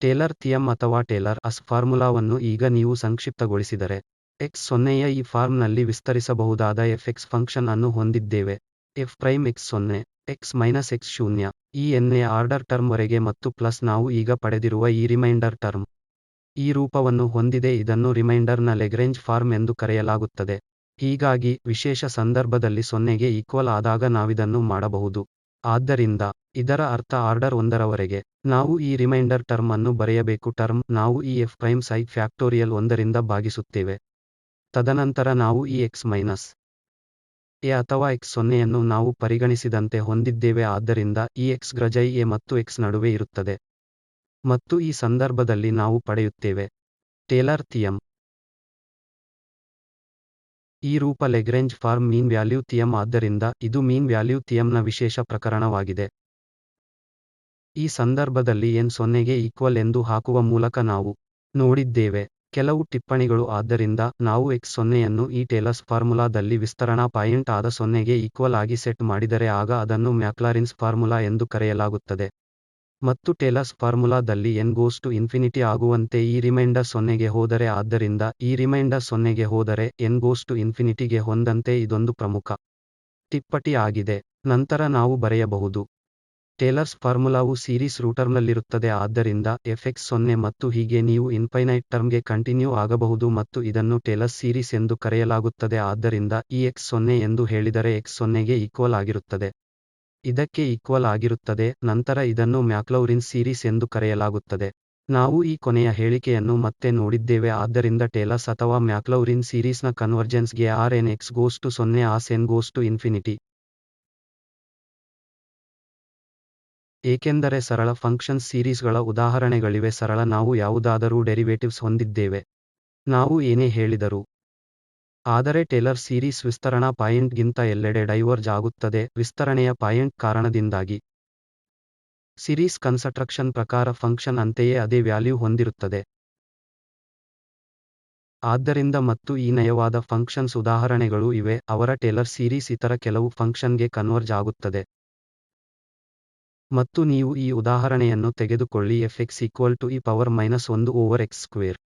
ಟೇಲರ್ ಥಿಯಮ್ ಅಥವಾ ಟೇಲರ್ ಅಸ್ ಫಾರ್ಮುಲಾವನ್ನು ಈಗ ನೀವು ಸಂಕ್ಷಿಪ್ತಗೊಳಿಸಿದರೆ x 0ಯ ಈ ಫಾರ್ಮ್ನಲ್ಲಿ ವಿಸ್ತರಿಸಬಹುದಾದ fx ಫಂಕ್ಷನ್ ಅನ್ನು ಹೊಂದಿದ್ದೇವೆ f prime x 0 x minus x ಶೂನ್ಯ ಈ ಎನ್ನೇ ಆರ್ಡರ್ ಟರ್ಮ್ ವರೆಗೆ ಮತ್ತು ಪ್ಲಸ್ ನಾವು ಈಗ ಪಡೆದಿರುವ ಈ ರಿಮೈಂಡರ್ ಟರ್ಮ್ ಈ ರೂಪವನ್ನು ಹೊಂದಿದೆ ಇದನ್ನು ರಿಮೈಂಡರ್ನ ಲೆಗ್ರೇಂಜ್ ಫಾರ್ಮ್ ಎಂದು ಕರೆಯಲಾಗುತ್ತದೆ. ಹೀಗಾಗಿ ವಿಶೇಷ ಸಂದರ್ಭದಲ್ಲಿ 0ಗೆ ಈಕ್ವಲ್ ಆದಾಗ ನಾವಿದನ್ನು ಮಾಡಬಹುದು. ಆದ್ದರಿಂದ ಇದರ ಅರ್ಥ ಆರ್ಡರ್ 1ರವರೆಗೆ ನಾವು ಈ ರಿಮೈಂಡರ್ ಟರ್ಮ್ ಅನ್ನು ಬರೆಯಬೇಕು ಟರ್ಮ್ ನಾವು ಈ f ಪ್ರೈಮ್ psi ಫ್ಯಾಕ್ಟೋರಿಯಲ್ 1ರಿಂದ ಭಾಗಿಸುತ್ತೇವೆ. ತದನಂತರ ನಾವು ಈ x ಮೈನಸ್ a ಅಥವಾ x 0ಯನ್ನು ನಾವು ಪರಿಗಣಿಸಿದಂತೆ ಹೊಂದಿದ್ದೇವೆ ಆದ್ದರಿಂದ ಈ x ಗ್ರಜೈ a ಮತ್ತು x ನಡುವೆ ಇರುತ್ತದೆ. ಮತ್ತು ಈ ಸಂದರ್ಭದಲ್ಲಿ ನಾವು ಪಡೆಯುತ್ತೇವೆ ಟೇಲರ್ ಥಿಯಮ್. ಈ ರೂಪ ಲೆಗ್ರೇಂಜ್ ಫಾರ್ಮ್ ಮೀನ್ ವ್ಯಾಲ್ಯೂ ಥಿಯಮ್ ಆದ್ದರಿಂದ ಇದು ಮೀನ್ ವ್ಯಾಲ್ಯೂ ಥಿಯಮ್ನ ವಿಶೇಷ ಪ್ರಕರಣವಾಗಿದೆ. ಈ ಸಂದರ್ಭದಲ್ಲಿ n 0ಗೆ ಈಕ್ವಲ್ ಎಂದು ಹಾಕುವ ಮೂಲಕ ನಾವು ನೋಡಿದ್ದೇವೆ. ಕೆಲವು ಟಿಪ್ಪಣಿಗಳು ಆದ್ದರಿಂದ ನಾವು x 0ಯನ್ನು ಈ ಟೇಲರ್ಸ್ ಫಾರ್ಮುಲಾದಲ್ಲಿ ವಿಸ್ತರಣಾ ಪಾಯಿಂಟ್ ಆದ 0ಗೆ ಈಕ್ವಲ್ ಆಗಿ ಸೆಟ್ ಮಾಡಿದರೆ ಆಗ ಅದನ್ನು ಮ್ಯಾಕ್ಲಾರಿನ್ಸ್ ಫಾರ್ಮುಲಾ ಎಂದು ಕರೆಯಲಾಗುತ್ತದೆ. ಮತ್ತು ಟೇಲರ್ಸ್ ಫಾರ್ಮುಲಾದಲ್ಲಿ n ಗೋಸ್ ಟು ಇನ್ಫಿನಿಟಿ ಆಗುವಂತೆ ಈ ರಿಮೈಂಡರ್ 0ಗೆ ಹೋದರೆ ಆದ್ದರಿಂದ ಈ ರಿಮೈಂಡರ್ 0ಗೆ ಹೋದರೆ n ಗೋಸ್ ಟು ಇನ್ಫಿನಿಟಿಗೆ ಹೊಂದಂತೆ ಇದೊಂದು ಪ್ರಮುಖ ಟಿಪ್ಪಣಿ ಆಗಿದೆ. ನಂತರ ನಾವು ಬರೆಯಬಹುದು ಟೇಲರ್ಸ್ ಫಾರ್ಮುಲಾವು ಸೀರೀಸ್ ರೂಟರ್ನಲ್ಲಿರುತ್ತದೆ ಆದ್ದರಿಂದ fx 0 ಮತ್ತು ಹೀಗೆ ನೀವು ಇನ್ಫೈನೈಟ್ ಟರ್ಮ್ಗೆ ಕಂಟಿನ್ಯೂ ಆಗಬಹುದು ಮತ್ತು ಇದನ್ನು ಟೇಲರ್ಸ್ ಸೀರೀಸ್ ಎಂದು ಕರೆಯಲಾಗುತ್ತದೆ ಆದ್ದರಿಂದ ಈ x 0 ಎಂದು ಹೇಳಿದರೆ x 0ಗೆ ಈಕ್ವಲ್ ಆಗಿರುತ್ತದೆ ಇದಕ್ಕೆ ಈಕ್ವಲ್ ಆಗಿರುತ್ತದೆ ನಂತರ ಇದನ್ನು ಮ್ಯಾಕ್ಲೌರಿನ್ಸ್ ಸೀರೀಸ್ ಎಂದು ಕರೆಯಲಾಗುತ್ತದೆ. ನಾವು ಈ ಕೊನೆಯ ಹೇಳಿಕೆಯನ್ನು ಮತ್ತೆ ನೋಡಿದ್ದೇವೆ ಆದ್ದರಿಂದ ಟೇಲರ್ಸ್ ಅಥವಾ ಮ್ಯಾಕ್ಲೌರಿನ್ ಸೀರೀಸ್ನ ಕನ್ವರ್ಜೆನ್ಸ್ಗೆ Rnx goes to 0 as n goes to infinity. ಏಕೆಂದರೆ ಸರಳ ಫಂಕ್ಷನ್ಸ್ ಸೀರೀಸ್ಗಳ ಉದಾಹರಣೆಗಳಿವೆ ಸರಳ ನಾವು ಯಾವುದಾದರೂ ಡೆರಿವೇಟಿವ್ಸ್ ಹೊಂದಿದ್ದೇವೆ ನಾವು ಏನೇ ಹೇಳಿದರೂ. ಆದರೆ ಟೇಲರ್ ಸೀರೀಸ್ ವಿಸ್ತರಣಾ ಪಾಯಿಂಟ್ಗಿಂತ ಎಲ್ಲೆಡೆ ಡೈವರ್ಜ್ ಆಗುತ್ತದೆ ವಿಸ್ತರಣೆಯ ಪಾಯಿಂಟ್ ಕಾರಣದಿಂದಾಗಿ. ಸೀರೀಸ್ ಕನ್ಸ್ಟ್ರಕ್ಷನ್ ಪ್ರಕಾರ ಫಂಕ್ಷನ್ ಅಂತೆಯೇ ಅದೇ ವ್ಯಾಲ್ಯೂ ಹೊಂದಿರುತ್ತದೆ. ಆದ್ದರಿಂದ ಮತ್ತು ಈ ನಯವಾದ ಫಂಕ್ಷನ್ಸ್ ಉದಾಹರಣೆಗಳು ಇವೆ ಅವರ ಟೇಲರ್ ಸೀರೀಸ್ ಇತರ ಕೆಲವು ಫಂಕ್ಷನ್ಗೆ ಕನ್ವರ್ಜ್ ಆಗುತ್ತದೆ. ಮತ್ತು ನೀವು ಈ ಉದಾಹರಣೆಯನ್ನು ತೆಗೆದುಕೊಳ್ಳಿ fx equal to e power minus 1 over x square.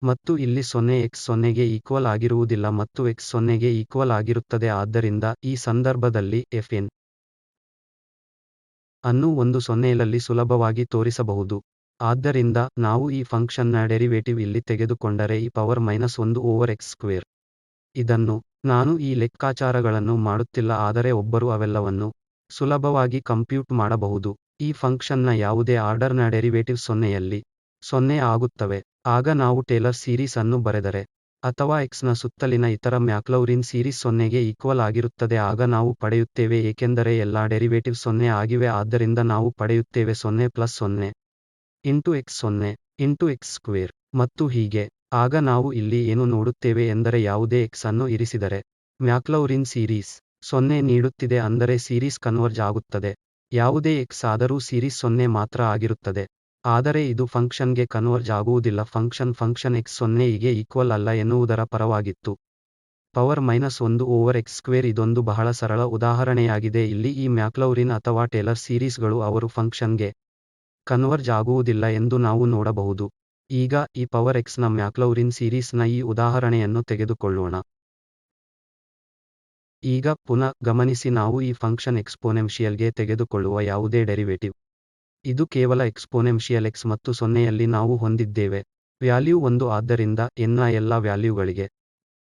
ಮತ್ತು ಇಲ್ಲಿ 0 x 0ಗೆ ಈಕ್ವಲ್ ಆಗಿರುವುದಿಲ್ಲ ಮತ್ತು x 0ಗೆ ಈಕ್ವಲ್ ಆಗಿರುತ್ತದೆ ಆದ್ದರಿಂದ ಈ ಸಂದರ್ಭದಲ್ಲಿ fn ಅನ್ನು ಒಂದು 0ರಲ್ಲಿ ಸುಲಭವಾಗಿ ತೋರಿಸಬಹುದು. ಆದ್ದರಿಂದ ನಾವು ಈ ಫಂಕ್ಷನ್ನ ಡೆರಿವೇಟಿವ್ ಇಲ್ಲಿ ತೆಗೆದುಕೊಂಡರೆ e power minus 1 over x square. ಇದನ್ನು ನಾನು ಈ ಲೆಕ್ಕಾಚಾರಗಳನ್ನು ಮಾಡುತ್ತಿಲ್ಲ ಆದರೆ ಒಬ್ಬರು ಅವೆಲ್ಲವನ್ನು ಸುಲಭವಾಗಿ ಕಂಪ್ಯೂಟ್ ಮಾಡಬಹುದು. ಈ ಫಂಕ್ಷನ್ನ ಯಾವುದೇ ಆರ್ಡರ್ನ ಡೆರಿವೇಟಿವ್ 0ಯಲ್ಲಿ 0 ಆಗುತ್ತವೆ. ಆಗ ನಾವು ಟೇಲರ್ ಸೀರೀಸ್ ಅನ್ನು ಬರೆದರೆ ಅಥವಾ x ನ ಸುತ್ತಲಿನ ಇತರ ಮ್ಯಾಕ್ಲೌರಿನ್ ಸೀರೀಸ್ 0ಗೆ ಈಕ್ವಲ್ ಆಗಿರುತ್ತದೆ ಆಗ ನಾವು ಪಡೆಯುತ್ತೇವೆ ಏಕೆಂದರೆ ಎಲ್ಲಾ ಡೆರಿವೇಟಿವ್ 0 ಆಗಿವೆ ಆದ್ದರಿಂದ ನಾವು ಪಡೆಯುತ್ತೇವೆ 0 plus 0 into x 0 into x square ಮತ್ತು ಹೀಗೆ. ಆಗ ನಾವು ಇಲ್ಲಿ ಏನು ನೋಡುತ್ತೇವೆ ಎಂದರೆ ಯಾವುದೇ x ಅನ್ನು ಇರಿಸಿದರೆ ಮ್ಯಾಕ್ಲೌರಿನ್ ಸೀರೀಸ್ 0 ನೀಡುತ್ತಿದೆ ಅಂದರೆ ಸೀರೀಸ್ ಕನ್ವರ್ಜ್ ಆಗುತ್ತದೆ. ಯಾವುದೇ x ಆದರೂ ಸೀರೀಸ್ 0 ಮಾತ್ರ ಆಗಿರುತ್ತದೆ. ಆದರೆ ಇದು ಫಂಕ್ಷನ್ಗೆ ಕನ್ವರ್ಜ್ ಆಗುವುದಿಲ್ಲ ಫಂಕ್ಷನ್ x 0ಗೆ ಈಕ್ವಲ್ ಅಲ್ಲ ಎನ್ನುವುದರ ಪರವಾಗಿತ್ತು. Power minus 1 over x square ಇದೊಂದು ಬಹಳ ಸರಳ ಉದಾಹರಣೆಯಾಗಿದೆ ಇಲ್ಲಿ ಈ ಮ್ಯಾಕ್ಲೌರಿನ್ ಅಥವಾ ಟೇಲರ್ ಸೀರೀಸ್ಗಳು ಅವರು ಫಂಕ್ಷನ್ಗೆ ಕನ್ವರ್ಜ್ ಆಗುವುದಿಲ್ಲ ಎಂದು ನಾವು ನೋಡಬಹುದು. ಈಗ ಈ ಪವರ್ x ನ ಮ್ಯಾಕ್ಲೌರಿನ್ ಸೀರೀಸ್ನ ಈ ಉದಾಹರಣೆಯನ್ನು ತೆಗೆದುಕೊಳ್ಳೋಣ. ಈಗ ಪುನಃ ಗಮನಿಸಿ ನಾವು ಈ ಫಂಕ್ಷನ್ ಎಕ್ಸ್ಪೋನೆನ್ಷಿಯಲ್ಗೆ ತೆಗೆದುಕೊಳ್ಳುವ ಯಾವುದೇ ಡೆರಿವೇಟಿವ್ ಇದು ಕೇವಲ ಎಕ್ಸ್ಪೋನೆನ್ಷಿಯಲ್ x ಮತ್ತು 0ಯಲ್ಲಿ ನಾವು ಹೊಂದಿದ್ದೇವೆ ವ್ಯಾಲ್ಯೂ 1 ಆದ್ದರಿಂದ n ನ ಎಲ್ಲಾ ವ್ಯಾಲ್ಯೂಗಳಿಗೆ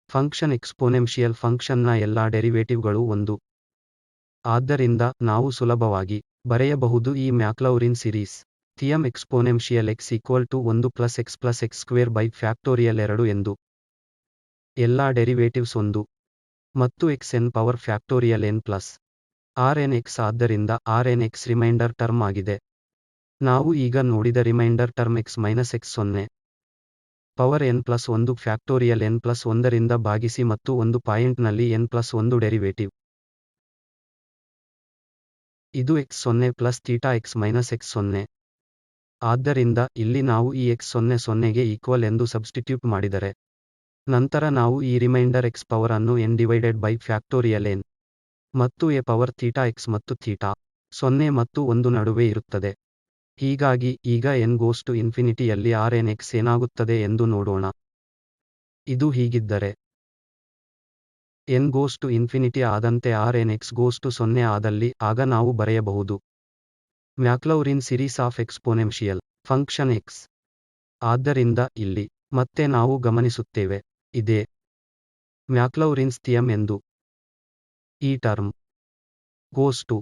ಫಂಕ್ಷನ್ ಎಕ್ಸ್ಪೋನೆನ್ಷಿಯಲ್ ಫಂಕ್ಷನ್ನ ಎಲ್ಲಾ ಡೆರಿವೇಟಿವ್ಗಳು 1. ಆದ್ದರಿಂದ ನಾವು ಸುಲಭವಾಗಿ ಬರೆಯಬಹುದು ಈ Maclaurin series theorem exponential x = 1 + x + x² by factorial 2 ಎಂದು ಎಲ್ಲಾ ಡೆರಿವೇಟಿವ್ಸ್ 1 ಮತ್ತು xn power factorial n plus Rn x ಆದ್ದರಿಂದ Rn x ರಿಮೈಂಡರ್ ಟರ್ಮ್ ಆಗಿದೆ ನಾವು ಈಗ ನೋಡಿದ remainder term x - x 0 power n plus 1 factorial n plus 1ರಿಂದ ಭಾಗಿಸಿ ಮತ್ತು ಒಂದು ಪಾಯಿಂಟ್ನಲ್ಲಿ n ಪ್ಲಸ್ 1 ಡೆರಿವೇಟಿವ್ ಇದು x0 plus theta x - x 0 ಆದ್ದರಿಂದ ಇಲ್ಲಿ ನಾವು ಈ x0 0ಗೆ ಈಕ್ವಲ್ ಎಂದು ಸಬ್ಸ್ಟಿಟ್ಯೂಟ್ ಮಾಡಿದರೆ ನಂತರ ನಾವು ಈ ರಿಮೈಂಡರ್ x ಪವರ್ ಅನ್ನು n divided by factorial n ಮತ್ತು a ಪವರ್ ಥೀಟಾ x ಮತ್ತು ಥೀಟಾ 0 ಮತ್ತು 1 ನಡುವೆ ಇರುತ್ತದೆ ಹೀಗಾಗಿ ಈಗ n ಗೋಸ್ ಟು ಇನ್ಫಿನಿಟಿಯಲ್ಲಿ Rn x ಏನಾಗುತ್ತದೆ ಎಂದು ನೋಡೋಣ ಇದು ಹೀಗಿದ್ದರೆ n ಗೋಸ್ ಟು ಇನ್ಫಿನಿಟಿ ಆದಂತೆ Rn x ಗೋಸ್ ಟು 0 ಆದಲ್ಲಿ ಆಗ ನಾವು ಬರೆಯಬಹುದು Maclaurin series of exponential function x ಆದ್ದರಿಂದ ಇಲ್ಲಿ ಮತ್ತೆ ನಾವು ಗಮನಿಸುತ್ತೇವೆ ಇದೇ ಮ್ಯಾಕ್ಲೌರಿನ್ಸ್ ಥಿಯಮ್ ಎಂದು ಈ ಟರ್ಮ್ ಗೋಸ್ ಟು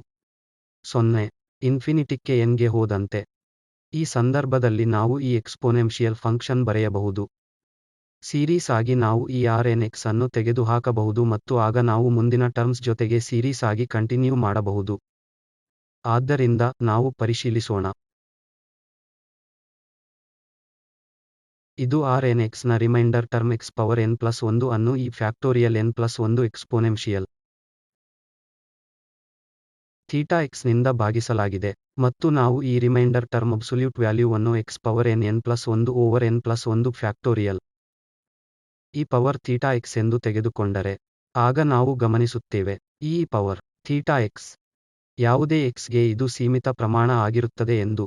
0 ಇನ್ಫಿನಿಟಿಕ್ಕೆ n ಗೆ ಹೋದಂತೆ ಈ ಸಂದರ್ಭದಲ್ಲಿ ನಾವು ಈ ಎಕ್ಸ್ಪೋನೆನ್ಷಿಯಲ್ ಫಂಕ್ಷನ್ ಬರೆಯಬಹುದು ಸೀರೀಸ್ ಆಗಿ ನಾವು ಈ Rn x ಅನ್ನು ತೆಗೆದುಹಾಕಬಹುದು ಮತ್ತು ಆಗ ನಾವು ಮುಂದಿನ ಟರ್ಮ್ಸ್ ಜೊತೆಗೆ ಸೀರೀಸ್ ಆಗಿ ಕಂಟಿನ್ಯೂ ಮಾಡಬಹುದು ಆದ್ದರಿಂದ ನಾವು ಪರಿಶೀಲಿಸೋಣ ಇದು Rn x ನ remainder term x power n plus 1 ಅನ್ನು ಈ factorial n plus 1 exponential theta x ನಿಂದ ಭಾಗಿಸಲಾಗಿದೆ ಮತ್ತು ನಾವು ಈ ರಿಮೈಂಡರ್ ಟರ್ಮ್ ಅಬ್ಸೊಲ್ಯೂಟ್ ವ್ಯಾಲ್ಯೂವನ್ನು x power n plus 1 over n plus 1 factorial e power theta x ಎಂದು ತೆಗೆದುಕೊಂಡರೆ ಆಗ ನಾವು ಗಮನಿಸುತ್ತೇವೆ ಈ ಪವರ್ ಥೀಟಾ x ಯಾವುದೇ x ಗೆ ಇದು ಸೀಮಿತ ಪ್ರಮಾಣ ಆಗಿರುತ್ತದೆ ಎಂದು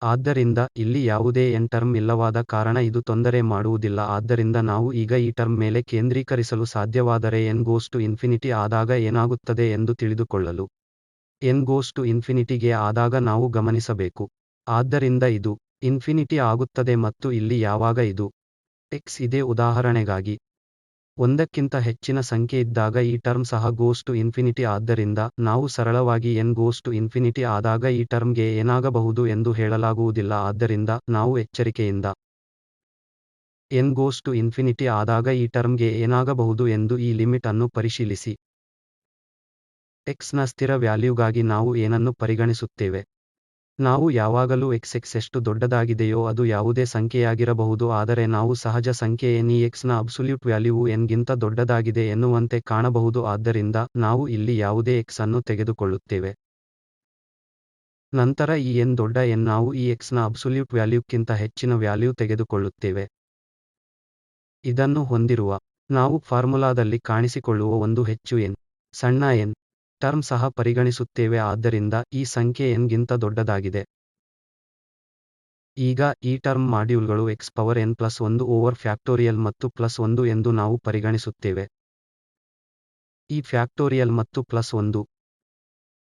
ಆದ್ದರಿಂದ ಇಲ್ಲಿ ಯಾವುದೇ n ಟರ್ಮ್ ಇಲ್ಲವಾದ ಕಾರಣ ಇದು ತೊಂದರೆ ಮಾಡುವುದಿಲ್ಲ ಆದ್ದರಿಂದ ನಾವು ಈಗ ಈ ಟರ್ಮ್ ಮೇಲೆ ಕೇಂದ್ರೀಕರಿಸಲು ಸಾಧ್ಯವಾದರೆ n ಗೋಸ್ ಟು ಇನ್ಫಿನಿಟಿ ಆದಾಗ ಏನಾಗುತ್ತದೆ ಎಂದು ತಿಳಿದುಕೊಳ್ಳಲು n ಗೋಸ್ ಟು ಇನ್ಫಿನಿಟಿಗೆ ಆದಾಗ ನಾವು ಗಮನಿಸಬೇಕು ಆದ್ದರಿಂದ ಇದು ಇನ್ಫಿನಿಟಿ ಆಗುತ್ತದೆ ಮತ್ತು ಇಲ್ಲಿ ಯಾವಾಗ ಇದು x ಇದೆ ಉದಾಹರಣೆಗಾಗಿ ಒಂದಕ್ಕಿಂತ ಹೆಚ್ಚಿನ ಸಂಖ್ಯೆಯಿದ್ದಾಗ ಈ ಟರ್ಮ್ ಸಹ ಗೋಸ್ ಟು ಇನ್ಫಿನಿಟಿ ಆದ್ದರಿಂದ ನಾವು ಸರಳವಾಗಿ n ಗೋಸ್ ಟು ಇನ್ಫಿನಿಟಿ ಆದಾಗ ಈ ಟರ್ಮ್ಗೆ ಏನಾಗಬಹುದು ಎಂದು ಹೇಳಲಾಗುವುದಿಲ್ಲ ಆದ್ದರಿಂದ ನಾವು ಎಚ್ಚರಿಕೆಯಿಂದ n ಗೋಸ್ ಟು ಇನ್ಫಿನಿಟಿ ಆದಾಗ ಈ ಟರ್ಮ್ಗೆ ಏನಾಗಬಹುದು ಎಂದು ಈ ಲಿಮಿಟ್ ಅನ್ನು ಪರಿಶೀಲಿಸಿ x ನ ಸ್ಥಿರ ವ್ಯಾಲ್ಯೂಗಾಗಿ ನಾವು ಏನನ್ನು ಪರಿಗಣಿಸುತ್ತೇವೆ ನಾವು ಯಾವಾಗಲೂ x ಎಷ್ಟು ದೊಡ್ಡದಾಗಿದೆಯೋ ಅದು ಯಾವುದೇ ಸಂಖ್ಯೆಯಾಗಿರಬಹುದು ಆದರೆ ನಾವು ಸಹಜ ಸಂಖ್ಯೆ n ಈ x ನ ಅಬ್ಸೊಲ್ಯೂಟ್ ವ್ಯಾಲ್ಯೂವು n ಗಿಂತ ದೊಡ್ಡದಾಗಿದೆ ಎನ್ನುವಂತೆ ಕಾಣಬಹುದು ಆದ್ದರಿಂದ ನಾವು ಇಲ್ಲಿ ಯಾವುದೇ x ಅನ್ನು ತೆಗೆದುಕೊಳ್ಳುತ್ತೇವೆ ನಂತರ ಈ n ದೊಡ್ಡ n ನಾವು ಈ x ನ ಅಬ್ಸೊಲ್ಯೂಟ್ ವ್ಯಾಲ್ಯೂಕ್ಕಿಂತ ಹೆಚ್ಚಿನ ವ್ಯಾಲ್ಯೂ ತೆಗೆದುಕೊಳ್ಳುತ್ತೇವೆ ಇದನ್ನು ಹೊಂದಿರುವ ನಾವು ಫಾರ್ಮುಲಾದಲ್ಲಿ ಕಾಣಿಸಿಕೊಳ್ಳುವ ಒಂದು ಹೆಚ್ಚು n ಸಣ್ಣ n ಟರ್ಮ್ ಸಹ ಪರಿಗಣಿಸುತ್ತೇವೆ ಆದ್ದರಿಂದ ಈ ಸಂಖ್ಯೆ n ಗಿಂತ ದೊಡ್ಡದಾಗಿದೆ ಈಗ ಈ ಟರ್ಮ್ ಮಾಡ್ಯೂಲ್ಗಳು x power n plus 1 over factorial ಮತ್ತು ಪ್ಲಸ್ 1 ಎಂದು ನಾವು ಪರಿಗಣಿಸುತ್ತೇವೆ ಈ ಫ್ಯಾಕ್ಟೋರಿಯಲ್ ಮತ್ತು ಪ್ಲಸ್ 1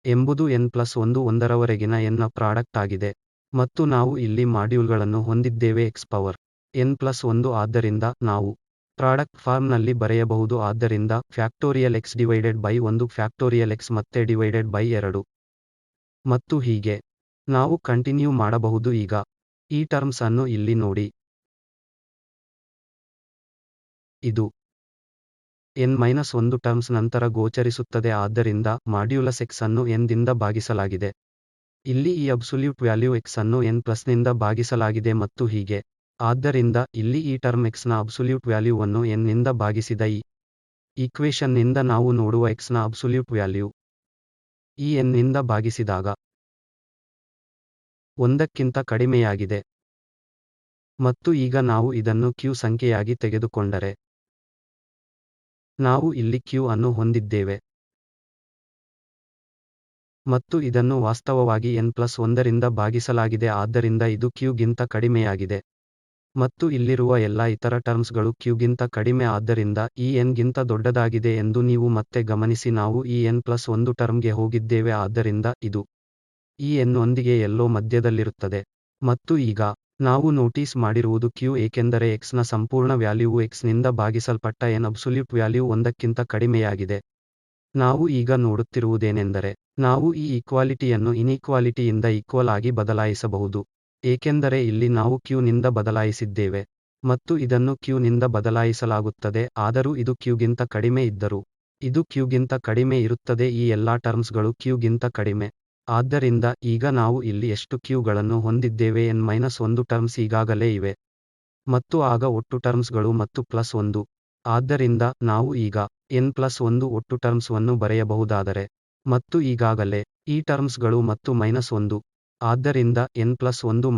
ಎಂಬುದು n ಪ್ಲಸ್ 1 ಒಂದರವರೆಗಿನ n ನ ಪ್ರಾಡಕ್ಟ್ ಆಗಿದೆ ಮತ್ತು ನಾವು ಇಲ್ಲಿ ಮಾಡ್ಯೂಲ್ಗಳನ್ನು ಹೊಂದಿದ್ದೇವೆ x ಪವರ್ n ಪ್ಲಸ್ 1 ಆದ್ದರಿಂದ ನಾವು ಪ್ರಾಡಕ್ಟ್ ಫಾರ್ಮ್ನಲ್ಲಿ ಬರೆಯಬಹುದು ಆದ್ದರಿಂದ factorial x divided by 1 factorial x ಮತ್ತೆ ಡಿವೈಡೆಡ್ ಬೈ 2 ಮತ್ತು ಹೀಗೆ ನಾವು ಕಂಟಿನ್ಯೂ ಮಾಡಬಹುದು ಈಗ ಈ ಟರ್ಮ್ಸ್ ಅನ್ನು ಇಲ್ಲಿ ನೋಡಿ ಇದು n-1 ಟರ್ಮ್ಸ್ ನಂತರ ಗೋಚರಿಸುತ್ತದೆ ಆದ್ದರಿಂದ ಮಾಡ್ಯೂಲಸ್ x ಅನ್ನು n ದಿಂದ ಭಾಗಿಸಲಾಗಿದೆ ಇಲ್ಲಿ ಈ ಅಬ್ಸೊಲ್ಯೂಟ್ ವ್ಯಾಲ್ಯೂ x ಅನ್ನು n ಪ್ಲಸ್ನಿಂದ ಭಾಗಿಸಲಾಗಿದೆ ಮತ್ತು ಹೀಗೆ ಆದ್ದರಿಂದ ಇಲ್ಲಿ ಈ ಟರ್ಮ್ x ನ ಅಬ್ಸೊಲ್ಯೂಟ್ ವ್ಯಾಲ್ಯೂವನ್ನು n ನಿಂದ ಭಾಗಿಸಿದ ಈ ಈಕ್ವೇಶನ್ ನಿಂದ ನಾವು ನೋಡುವ x ನ ಅಬ್ಸೊಲ್ಯೂಟ್ ವ್ಯಾಲ್ಯೂ ಈ n ನಿಂದ ಭಾಗಿಸಿದಾಗ 1ಕ್ಕಿಂತ ಕಡಿಮೆಯಾಗಿದೆ ಮತ್ತು ಈಗ ನಾವು ಇದನ್ನು q ಸಂಖ್ಯೆಯಾಗಿ ತೆಗೆದುಕೊಂಡರೆ ನಾವು ಇಲ್ಲಿ q ಅನ್ನು ಹೊಂದಿದ್ದೇವೆ ಮತ್ತು ಇದನ್ನು ವಾಸ್ತವವಾಗಿ n+1 ರಿಂದ ಭಾಗಿಸಲಾಗಿದೆ ಆದ್ದರಿಂದ ಇದು q ಗಿಂತ ಕಡಿಮೆಯಾಗಿದೆ ಮತ್ತು ಇಲ್ಲಿರುವ ಎಲ್ಲಾ ಇತರ ಟರ್ಮ್ಸ್ಗಳು q ಗಿಂತ ಕಡಿಮೆ ಆದ್ದರಿಂದ ಈ n ಗಿಂತ ದೊಡ್ಡದಾಗಿದೆ ಎಂದು ನೀವು ಮತ್ತೆ ಗಮನಿಸಿ ನಾವು ಈ n+1 ಟರ್ಮ್ಗೆ ಹೋಗಿದ್ದೇವೆ ಆದ್ದರಿಂದ ಇದು ಈ n ಒಂದಿಗೆ ಎಲ್ಲೋ ಮಧ್ಯದಲ್ಲಿರುತ್ತದೆ. ಮತ್ತು ಈಗ ನಾವು ನೋಟೀಸ್ ಮಾಡಿರುವುದು q ಏಕೆಂದರೆ x ನ ಸಂಪೂರ್ಣ ವ್ಯಾಲ್ಯೂವು x ನಿಂದ ಭಾಗಿಸಲ್ಪಟ್ಟ n ಅಬ್ಸೊಲ್ಯೂಟ್ ವ್ಯಾಲ್ಯೂ 1ಕ್ಕಿಂತ ಕಡಿಮೆಯಾಗಿದೆ. ನಾವು ಈಗ ನೋಡುತ್ತಿರುವುದೇನೆಂದರೆ ನಾವು ಈ ಈಕ್ವಾಲಿಟಿಯನ್ನು ಇನ್ಈಕ್ವಾಲಿಟಿಯಿಂದ ಈಕ್ವಲ್ ಆಗಿ ಬದಲಾಯಿಸಬಹುದು. ಏಕೆಂದರೆ ಇಲ್ಲಿ ನಾವು q ನಿಂದ ಬದಲಾಯಿಸಿದ್ದೇವೆ. ಮತ್ತು ಇದನ್ನು q ನಿಂದ ಬದಲಾಯಿಸಲಾಗುತ್ತದೆ ಆದರೂ ಇದು q ಗಿಂತ ಕಡಿಮೆ ಇದ್ದರೂ ಇದು q ಗಿಂತ ಕಡಿಮೆ ಇರುತ್ತದೆ. ಈ ಎಲ್ಲಾ ಟರ್ಮ್ಸ್ಗಳು q ಗಿಂತ ಕಡಿಮೆ. ಆದ್ದರಿಂದ ಈಗ ನಾವು ಇಲ್ಲಿ ಎಷ್ಟು q ಗಳನ್ನು ಹೊಂದಿದ್ದೇವೆ n-1 ಟರ್ಮ್ಸ್ ಈಗಾಗಲೇ ಇವೆ. ಮತ್ತು ಆಗ ಒಟ್ಟು ಟರ್ಮ್ಸ್ಗಳು ಮತ್ತು ಪ್ಲಸ್ 1. ಆದ್ದರಿಂದ ನಾವು ಈಗ n+1 ಒಟ್ಟು ಟರ್ಮ್ಸ್ವನ್ನು ಬರೆಯಬಹುದಾದರೆ ಮತ್ತು ಈಗಾಗಲೇ ಈ ಟರ್ಮ್ಸ್ಗಳು ಮತ್ತು -1. ಆದ್ದರಿಂದ n+1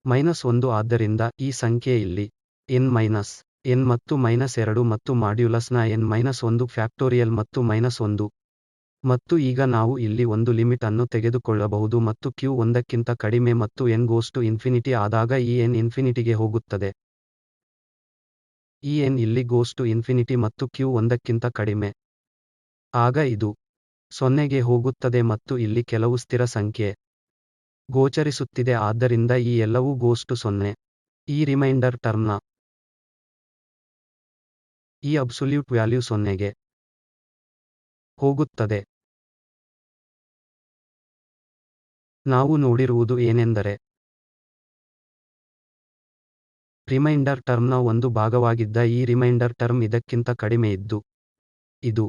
n-1 ಆದ್ದರಿಂದ ಈ ಸಂಖ್ಯೆ ಇಲ್ಲಿ n ಮತ್ತು -2 ಮತ್ತು ಮಾಡ್ಯುಲಸ್ನ n-1 ಫ್ಯಾಕ್ಟೋರಿಯಲ್ ಮತ್ತು -1. ಮತ್ತು ಈಗ ನಾವು ಇಲ್ಲಿ ಒಂದು ಲಿಮಿಟ್ ಅನ್ನು ತೆಗೆದುಕೊಳ್ಳಬಹುದು ಮತ್ತು q 1ಕ್ಕಿಂತ ಕಡಿಮೆ ಮತ್ತು n ಆದಾಗ ಈ n ಇನ್ಫಿನಿಟಿಗೆ ಹೋಗುತ್ತದೆ. ಈ n ಇಲ್ಲಿ ಮತ್ತು q 1ಕ್ಕಿಂತ ಕಡಿಮೆ. ಆಗ ಇದು 0ಗೆ ಹೋಗುತ್ತದೆ ಮತ್ತು ಇಲ್ಲಿ ಕೆಲವು ಸ್ಥಿರ ಸಂಖ್ಯೆ ಗೋಚರಿಸುತ್ತಿದೆ ಆದ್ದರಿಂದ ಈ ಎಲ್ಲವೂ 0. ಈ ರಿಮೈಂಡರ್ ಟರ್ಮ್ನ ಈ ಅಬ್ಸೊಲ್ಯೂಟ್ ವ್ಯಾಲ್ಯೂ 0ಗೆ ಹೋಗುತ್ತದೆ. ನಾವು ನೋಡಿರುವುದು ಏನೆಂದರೆ ರಿಮೈಂಡರ್ ಟರ್ಮ್ನ ಒಂದು ಭಾಗವಾಗಿದ್ದ ಈ ರಿಮೈಂಡರ್ ಟರ್ಮ್ ಇದಕ್ಕಿಂತ ಕಡಿಮೆಯಿದ್ದು ಇದು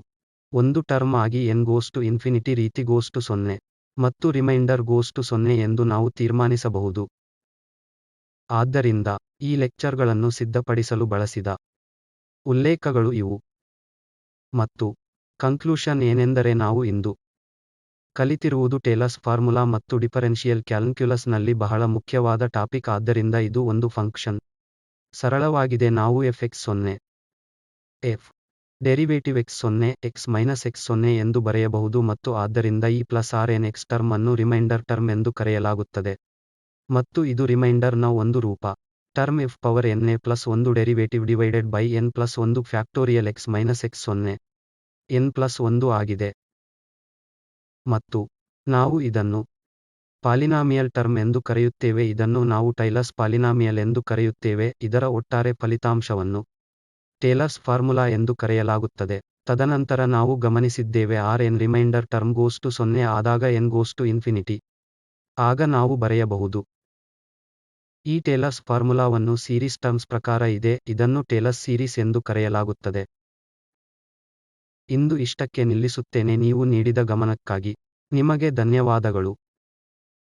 ಒಂದು ಟರ್ಮ್ ಆಗಿ n ರೀತಿ 0 ಮತ್ತು ರಿಮೈಂಡರ್ 0 ಎಂದು ನಾವು ತೀರ್ಮಾನಿಸಬಹುದು. ಆದ್ದರಿಂದ ಈ ಲೆಕ್ಚರ್ಗಳನ್ನು ಸಿದ್ಧಪಡಿಸಲು ಬಳಸಿದ ಉಲ್ಲೇಖಗಳು ಇವು. ಮತ್ತು ಕನ್ಕ್ಲೂಷನ್ ಏನೆಂದರೆ ನಾವು ಇಂದು ಕಲಿತಿರುವುದು ಟೇಲರ್ಸ್ ಫಾರ್ಮುಲಾ ಮತ್ತು ಡಿಫರೆನ್ಷಿಯಲ್ ಕ್ಯಾಲ್ಕುಲಸ್ನಲ್ಲಿ ಬಹಳ ಮುಖ್ಯವಾದ ಟಾಪಿಕ್. ಆದ್ದರಿಂದ ಇದು ಒಂದು ಫಂಕ್ಷನ್ ಸರಳವಾಗಿದೆ. ನಾವು f(x0) f derivative x0 x-x0 ಎಂದು ಬರೆಯಬಹುದು ಮತ್ತು ಆದ್ದರಿಂದ ಈ +rnx ಟರ್ಮ್ ಅನ್ನು ರಿಮೈಂಡರ್ ಟರ್ಮ್ ಎಂದು ಕರೆಯಲಾಗುತ್ತದೆ. ಮತ್ತು ಇದು ರಿಮೈಂಡರ್ ನ ಒಂದು ರೂಪ. Term fn+1 derivative divided by n+1 factorial x-x0 n+1 ಆಗಿದೆ. ಮತ್ತು ನಾವು ಇದನ್ನು ಪಾಲಿನಾಮಿಯಲ್ ಟರ್ಮ್ ಎಂದು ಕರೆಯುತ್ತೇವೆ. ಇದನ್ನು ನಾವು ಟೈಲರ್ಸ್ ಪಾಲಿನಾಮಿಯಲ್ ಎಂದು ಕರೆಯುತ್ತೇವೆ. ಇದರ ಒಟ್ಟಾರೆ ಫಲಿತಾಂಶವನ್ನು ಟೇಲರ್ಸ್ ಫಾರ್ಮುಲಾ ಎಂದು ಕರೆಯಲಾಗುತ್ತದೆ. ತದನಂತರ ನಾವು ಗಮನಿಸಿದ್ದೇವೆ Rn ರಿಮೈಂಡರ್ ಟರ್ಮ್ 0 ಆದಾಗ n ಆಗ ನಾವು ಬರೆಯಬಹುದು. ಈ ಟೇಲರ್ಸ್ ಫಾರ್ಮುಲಾವನ್ನು ಸೀರೀಸ್ ಟರ್ಮ್ಸ್ ಪ್ರಕಾರ ಇದೆ. ಇದನ್ನು ಟೇಲರ್ಸ್ ಸೀರೀಸ್ ಎಂದು ಕರೆಯಲಾಗುತ್ತದೆ. ಇಂದು ಇಷ್ಟಕ್ಕೆ ನಿಲ್ಲಿಸುತ್ತೇನೆ. ನೀವು ನೀಡಿದ ಗಮನಕ್ಕಾಗಿ ನಿಮಗೆ ಧನ್ಯವಾದಗಳು.